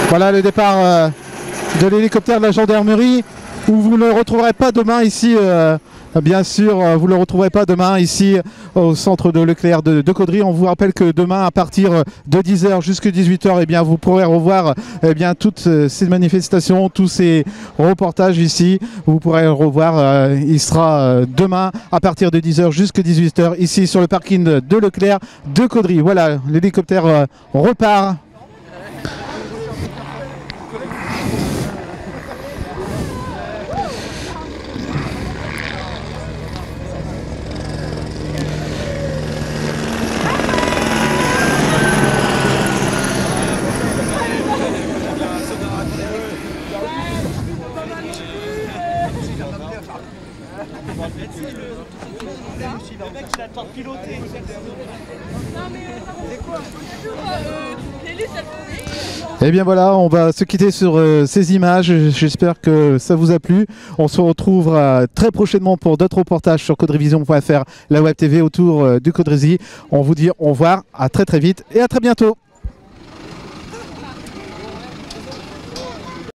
Voilà le départ de l'hélicoptère de la gendarmerie, où vous ne le retrouverez pas demain ici. Bien sûr, vous ne le retrouverez pas demain ici au centre de Leclerc de Caudry. On vous rappelle que demain, à partir de 10h jusqu'à 18h, eh bien, vous pourrez revoir eh bien, toutes ces manifestations, tous ces reportages ici. Vous pourrez le revoir. Il sera demain à partir de 10h jusqu'à 18h ici sur le parking de Leclerc de Caudry. Voilà, l'hélicoptère repart. Et bien voilà, on va se quitter sur ces images. J'espère que ça vous a plu. On se retrouve très prochainement pour d'autres reportages sur caudryvision.fr, la web TV autour du Caudry. On vous dit au revoir, à très vite et à très bientôt.